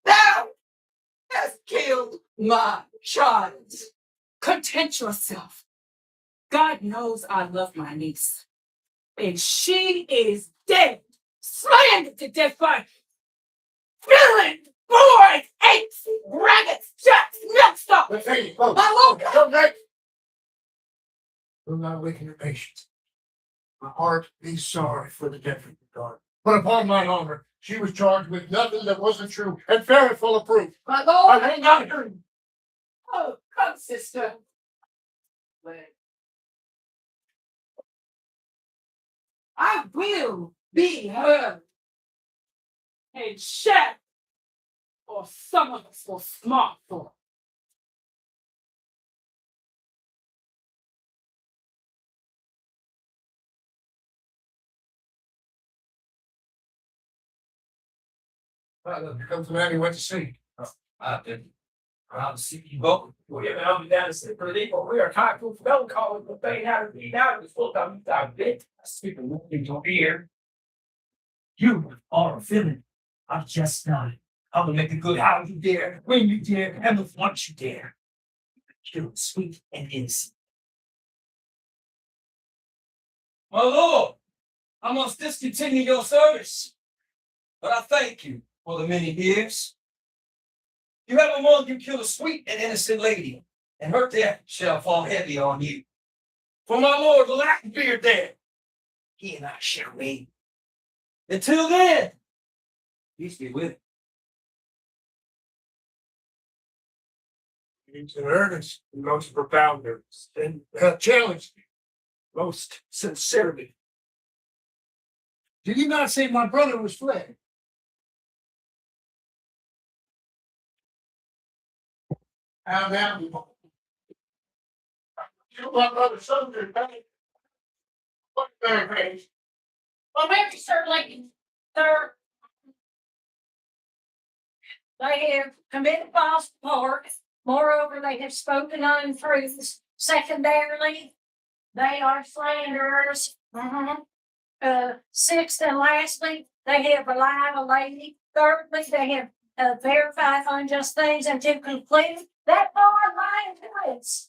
Thou hast killed my child. Content yourself. God knows I love my niece. And she is dead. Slammed to death by villain, boys, apes, rabbits, jacks, milkstock. But hey, folks, My Lord, come back. Do not awaken your patience. My heart is sorry for the death of your daughter. But upon my honor, she was charged with nothing that wasn't true and very full of proof. my I Lord. will not hear. Oh, come, sister. I will be her. And Shaq, or some of us will smart for. Come to man, you went to see. I didn't. I'll see you vote. We have held down a secret legal. We are high proof melancholy, but they have to be out of full time. I've been. I speak a moving to ear. You are a villain. I'm just not. I will make it good how you dare, when you dare, and with what you dare. You're sweet and innocent. My lord, I must discontinue your service, but I thank you for the many years. You have among you killed a sweet and innocent lady, and her death shall fall heavy on you. For my lord will not be dead. He and I shall reign. Until then, peace be with you. He's in earnest, and most profound earnest, and challenged me most sincerely. Did he not say my brother was fled? How now? You, my brother, soldier, what very great. Well, maybe certainly, sir. They have committed false reports. Moreover, they have spoken untruths. Secondarily, they are slanderers. Sixth and lastly, they have relied on a lady. Thirdly, they have verified unjust things. And to conclude, that are my influence.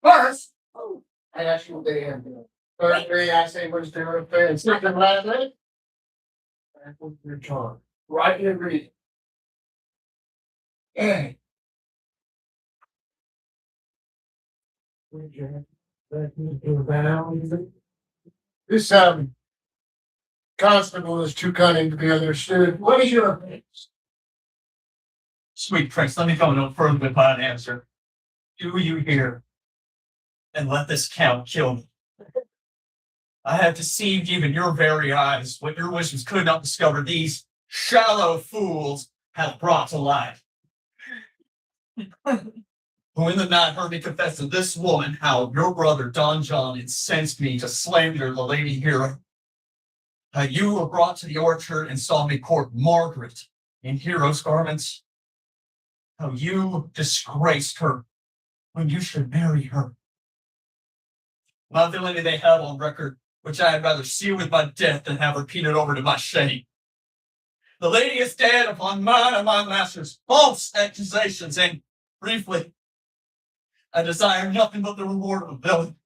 First, I ask you what they have done. Thirdly, I say what's their offense. Second, lastly, that's what you're charged. Right and read. Hey. This constable is too cunning to be understood. What is your offense? Sweet prince, let me go no further with my answer. Do you hear? And let this count kill me. I have deceived even your very eyes. What your wishes could not discover, these shallow fools have brought to light. Who in the night heard me confess to this woman how your brother Don John incensed me to slander the lady hero. How you were brought to the orchard and saw me court Margaret in hero's garments. How you disgraced her when you should marry her. My villainy they have on record, which I had rather seal with my death than have repeated over to my shame. The lady is dead upon mine and my master's false accusations, and briefly, I desire nothing but the reward of a villain.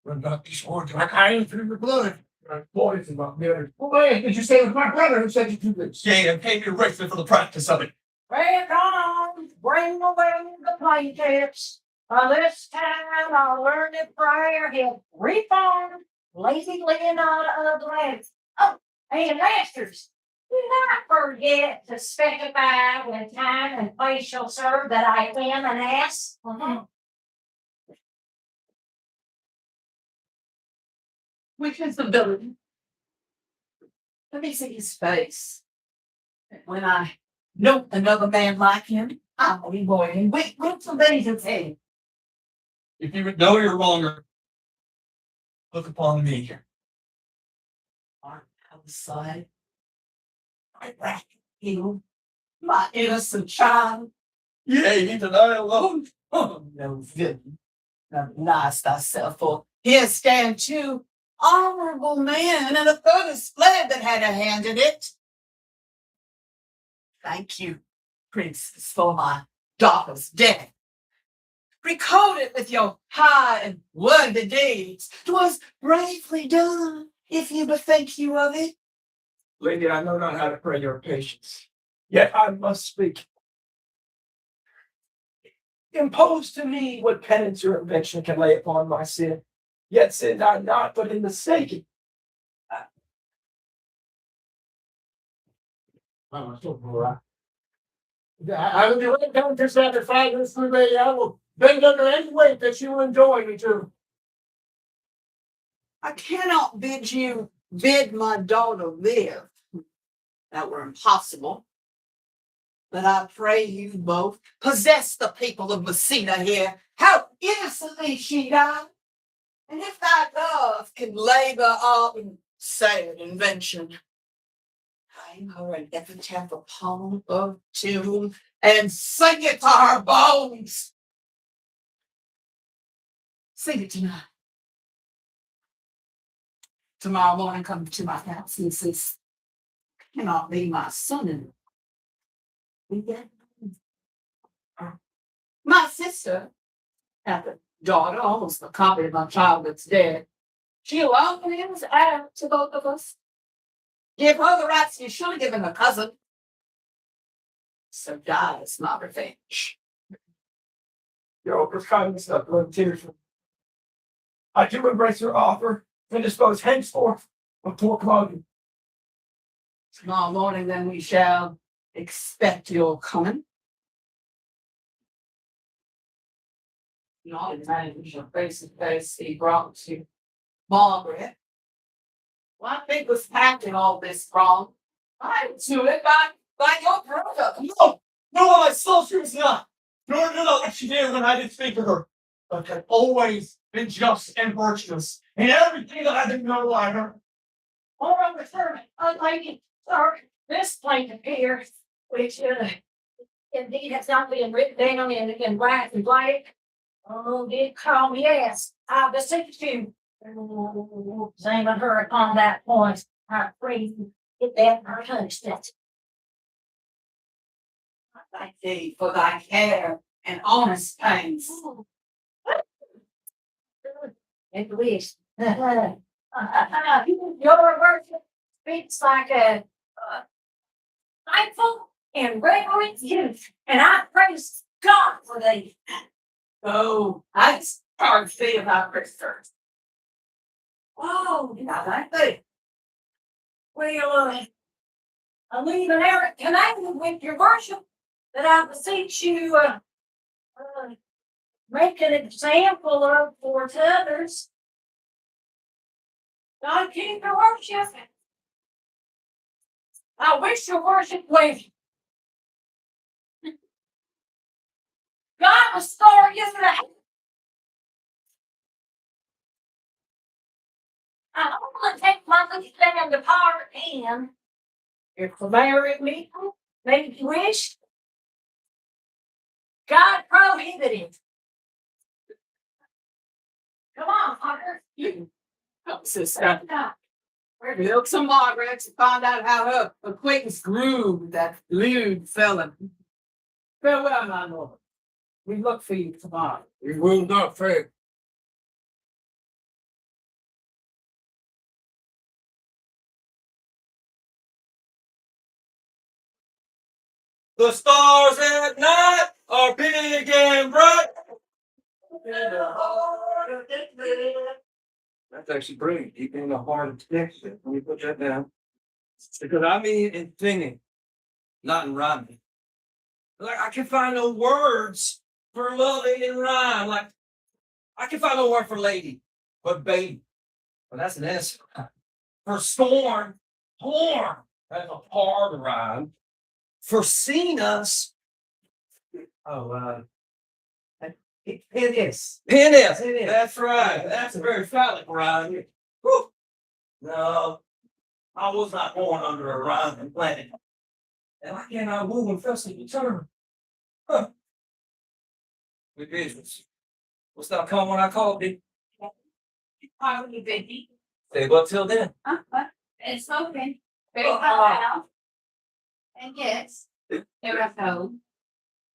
What about these words? I am through your blood. My boys and my mother. Wait, did you say it was my brother who said you do this? Yea, and pay me richly for the practice of it. Well, come on, bring away the plaintiffs. This time I'll learn to prayer. He'll reform lazy Leonardo of the lands. Oh, and masters, do not forget to specify when time and place shall serve that I am an ass. Which is the villain? Let me see his face. And when I know another man like him, I'll be going with somebody's head. If you would know you're wronger, look upon me. On the side, I wrack you, my innocent child. Yea, even I alone. Oh, no villain. Now nice thyself, for here stand two honorable men, and a third is fled that had a hand in it. Thank you, princess, for my daughter's death. Record it with your high and worthy deeds. 'Twas bravely done, if you bethink you of it. Lady, I know not how to pray your patience, yet I must speak. Impose to me what penance your invention can lay upon my sin. Yet sinned I not, but in mistaken. I will be right down to satisfy this for me. I will bend under any weight that you enjoy me to. I cannot bid my daughter live. That were impossible. But I pray you both possess the people of Messina here. How innocently she died. And if thy love can labor up and sad invention, hang her an epitaph upon her tomb and sing it to her bones. Sing it tonight. Tomorrow morning, come to my house and says, cannot be my son-in-law. My sister had a daughter, almost a copy of my child that's dead. She alone is heir to both of us. Give her the rights you should have given her cousin. So dies my revenge. Your over's kindness not blood tears from me. I do embrace your offer and dispose henceforth of poor Claudia. Tomorrow morning, then we shall expect your coming. Not imagine your face to face he brought to Margaret. Well, I think was acting all this wrong. I'm to it by your brother. No, my soul she was not. Nor did I what she did when I did speak to her. But had always been just and virtuous in everything that I did know like her. Or on the servant, lady, sir, this plaintiff here, which indeed has not been written down in black and black. Oh, did call me yes. I beseech you. Examine her upon that point. I pray you get that her punishment. I thank thee for thy care and honest pains. At least. Your worship speaks like a thankful and reverent youth, and I praise God for thee. Oh, I start to see about Christmas. Oh, yeah, I think. Well, I leave an errant commandment with your worship that I beseech you make an example of for to others. God keep your worship. I wish your worship well. God restore you to the I only take my little stand to part and if the married me, make you wish. God prohibited. Come on, Parker. You help sister. Look some Margaret to find out how her acquaintance grew with that lewd felon. Farewell, my lord. We look for you tomorrow. We will not fail. The stars at night are big and bright. That's actually brilliant. Deep in the heart of Texas. Let me put that down. Because I mean in singing, not in rhyming. Like I can find no words for loving in rhyme. Like I can find no word for lady, but baby. Well, that's an S. For storm, horn. That's a hard rhyme. For seen us. Oh, penis. Penis. That's right. That's a very phallic rhyme. Whew. No, I was not born under a rhyming planet. And I cannot move and festival term. Huh. Good business. What's that come when I called it? How are you, baby? Say what till then? It's open. Very well now. And yes, here I go.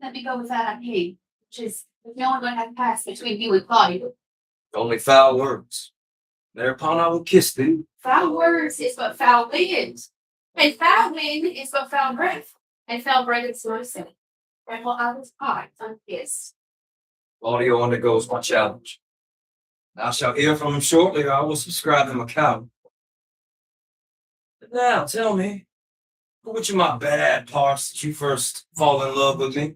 Let me go with that idea, which is there's no one going to have pass between you and Claudia. Only foul words. Thereupon I will kiss thee. Foul words is what foul wind. And foul wind is what foul breath. And foul breath is what sin. Therefore I was caught unkissed. Audio undergoes my challenge. I shall hear from him shortly, or I will subscribe him account. But now tell me, which of my bad parts did you first fall in love with me?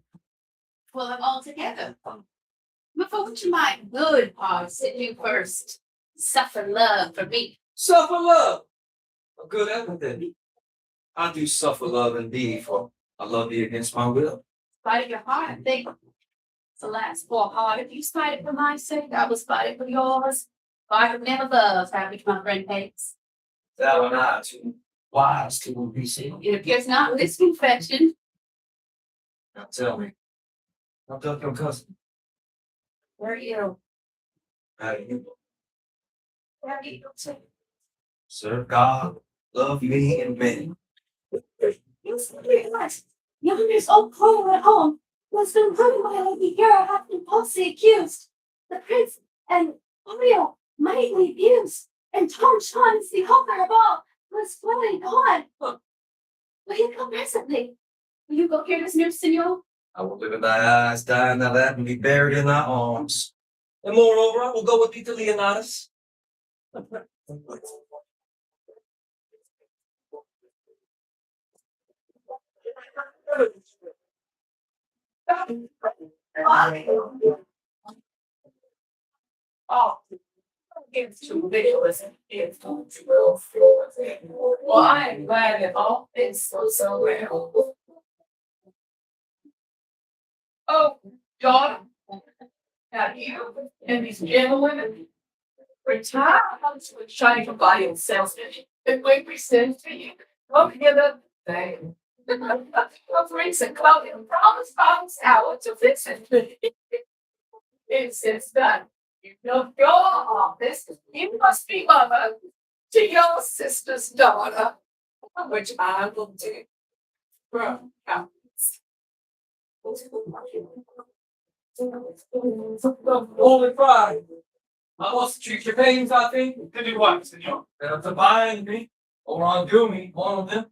Pull them all together. But for which of my good parts did you first suffer love for me? Suffer love. A good epithet. I do suffer love indeed, for I love thee against my will. Spite of your heart, I think. It's the last poor heart. If you spite it for my sake, I will spite it for yours. For I have never loved that which my friend hates. Thou and I too wise to be seen. It appears not with this confession. Now tell me, how doth your cousin? Very ill. How do you Very ill too. serve God, love me and men? You realize young is old Paul at home was been running by Lady Hera have been falsely accused. The prince and Oriel mightily abused. And Tom Sean is the author of all was fully gone. Will you come presently? Will you go hear this news, senor? I will live in thy eyes, die in thy lap, and be buried in thy arms. And moreover, I will go with thee to Leonidas. Oh, it's too ridiculous. It's too true. Well, I am glad that all this goes so well. Oh, daughter, now you and these gentlemen retire with shining body and salesman. And when we send to you, come together, thing. Of recent clothing promise bombs hour to fix it. It's done. You know your office. You must be mother to your sister's daughter, which I will do. From Holy Pride, I must treat your pains, I think. To do what, senor? To bind me, or undo me, one of them.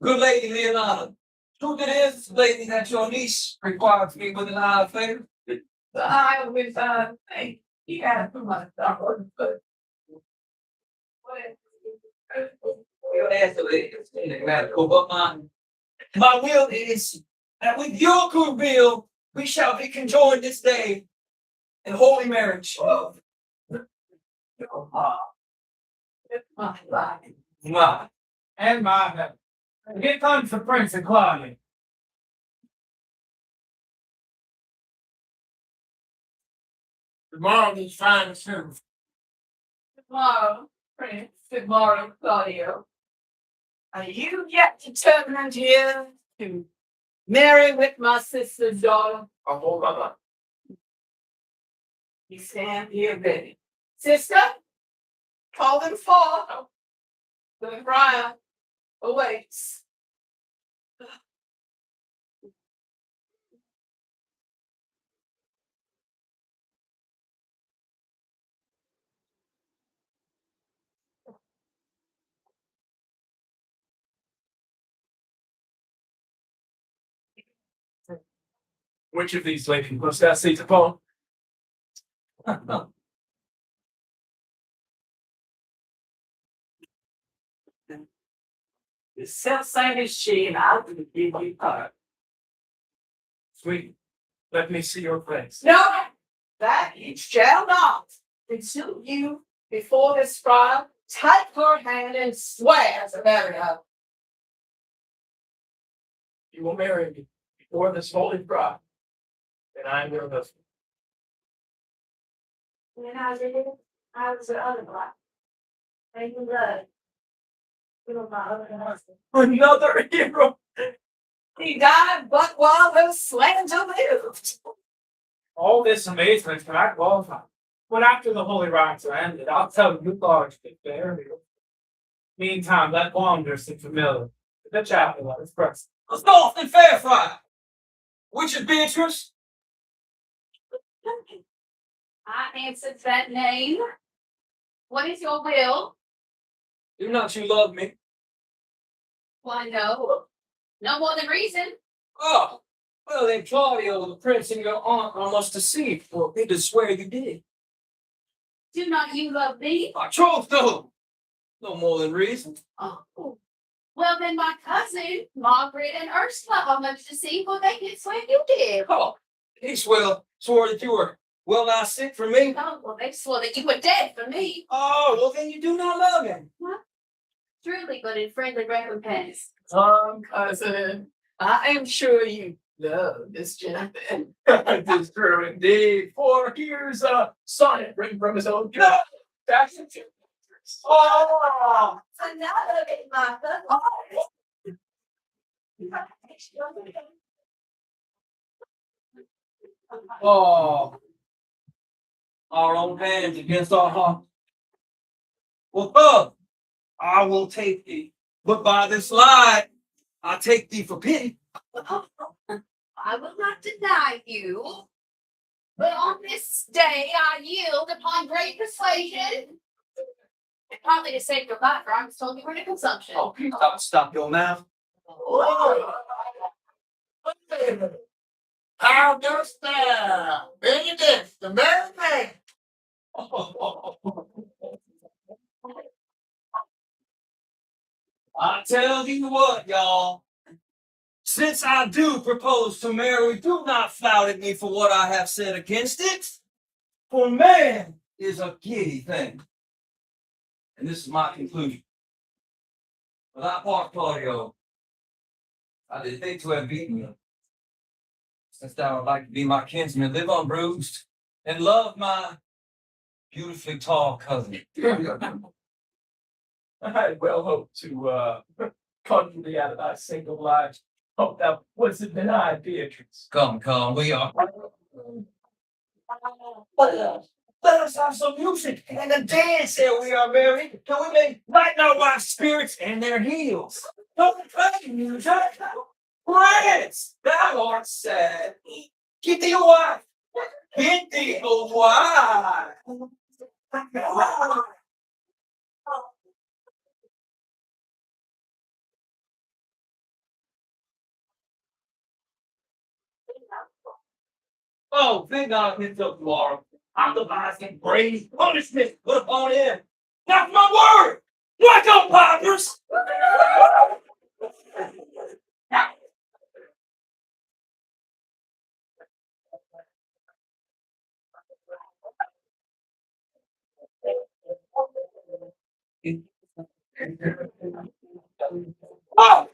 Good lady Leonardo. Truth it is, lady, that your niece requires me with an eye of favor. I was think you had to my daughter, but Your ass the lady, but my will is that with your good will, we shall be conjoined this day in holy marriage. my life. My. And my heaven. Here comes the Prince and Claudia. Tomorrow is fine soon. Tomorrow, Prince, tomorrow, Claudio. Are you yet determined here to marry with my sister's daughter? I'll hold my life. You stand here ready. Sister, call them forth. The bride awaits. Which of these ladies must I seat upon? The self-same as she, and I'll give you her. Sweet, let me see your face. No, that you shall not. Until you, before this trial, take her hand and swear to marry her. You will marry me before this holy bride, and I am your husband. When I did it, I was the other black. Thank you, love. You were my other husband. Another hero. He died but while her slander lived. All this amazement can I qualify. When after the holy rites are ended, I'll tell you large to bear you. Meantime, let wanderers and familiar. The chapel let us press. Let's go off and fair fry. Which is Beatrice? I answered that name. What is your will? Do not you love me? Why, no. No more than reason. Oh, well then Claudio, the prince and your aunt are much deceived, for me to swear you did. Do not you love me? My troth, no. No more than reason. Oh. Well, then my cousin, Margaret and Ursula are much deceived, for they did swear you did. Oh, he swore that you were well nigh sick for me. Oh, well, they swore that you were dead for me. Oh, well then you do not love him. Truly, but in friendly recompense. Cousin, I am sure you love this gentleman. It is true indeed. For here's a sonnet written from his own. No. That's it. Oh, Another in my oh. Our own hands against our hearts. Well, come, I will take thee, but by this lie, I take thee for pity. I will not deny you, but on this day I yield upon great persuasion. And partly to say goodbye, for I was told you were in consumption. Oh, stop your mouth. How dost thou, Benedict, the merry man? I tell you what, y'all. Since I do propose to marry, do not flout at me for what I have said against it. For man is a giddy thing. And this is my conclusion. Without part, Claudio, I did think to have beaten you. Since thou would like to be my kinsman, live unbruised, and love my beautifully tall cousin. I well hope to conjure thee out of thy single life. Hope thou wasn't denied, Beatrice. Come, we are. Let us have some music and a dance here we are married. Can we make lighten our wife's spirits and their heels? Don't play music. Prince, thou art sad. Get thee a wife. Get thee a wife. Oh, thank God until tomorrow. Otherwise, can brave punishment put upon him. Not my word! Whack up, pipers! Oh!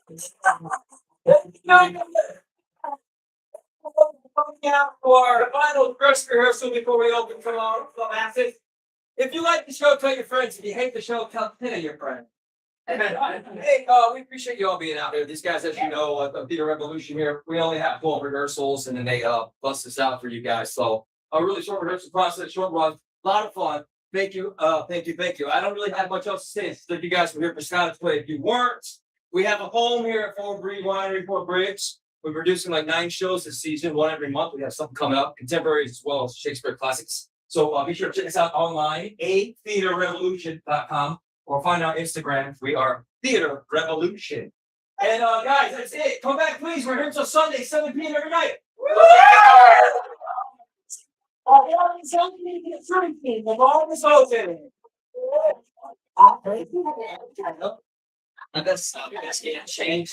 Coming out for our final dress rehearsal before we open tomorrow. So masses. If you like the show, tell your friends. If you hate the show, tell 10 of your friends. Hey, we appreciate you all being out here. These guys, as you know, Theater Revolution here, we only have 12 rehearsals and then they bust this out for you guys. So a really short rehearsal process, short run, a lot of fun. Thank you, thank you. I don't really have much else to say. Thank you guys for here for Scott's Play. If you weren't, we have a home here at Fort Bree Winery, Fort Briggs. We're producing like 9 shows this season, 1 every month. We have something coming up, contemporaries as well as Shakespeare classics. So be sure to check us out online, atheaterrevolution.com, or find our Instagram. We are Theater Revolution. And guys, that's it. Come back, please. We're here until Sunday, 7 p.m. every night. I guess can't change.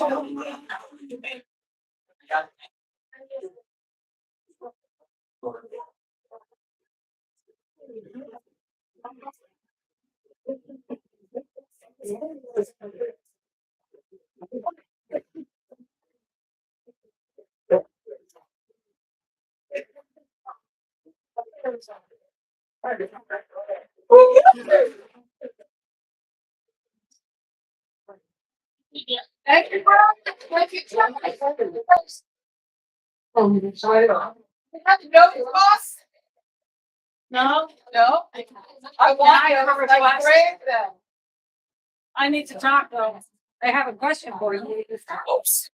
Thank you, bro. Thank you. You have to know your boss? No, No. I want to like Greg then. I need to talk though. I have a question for you. Oops.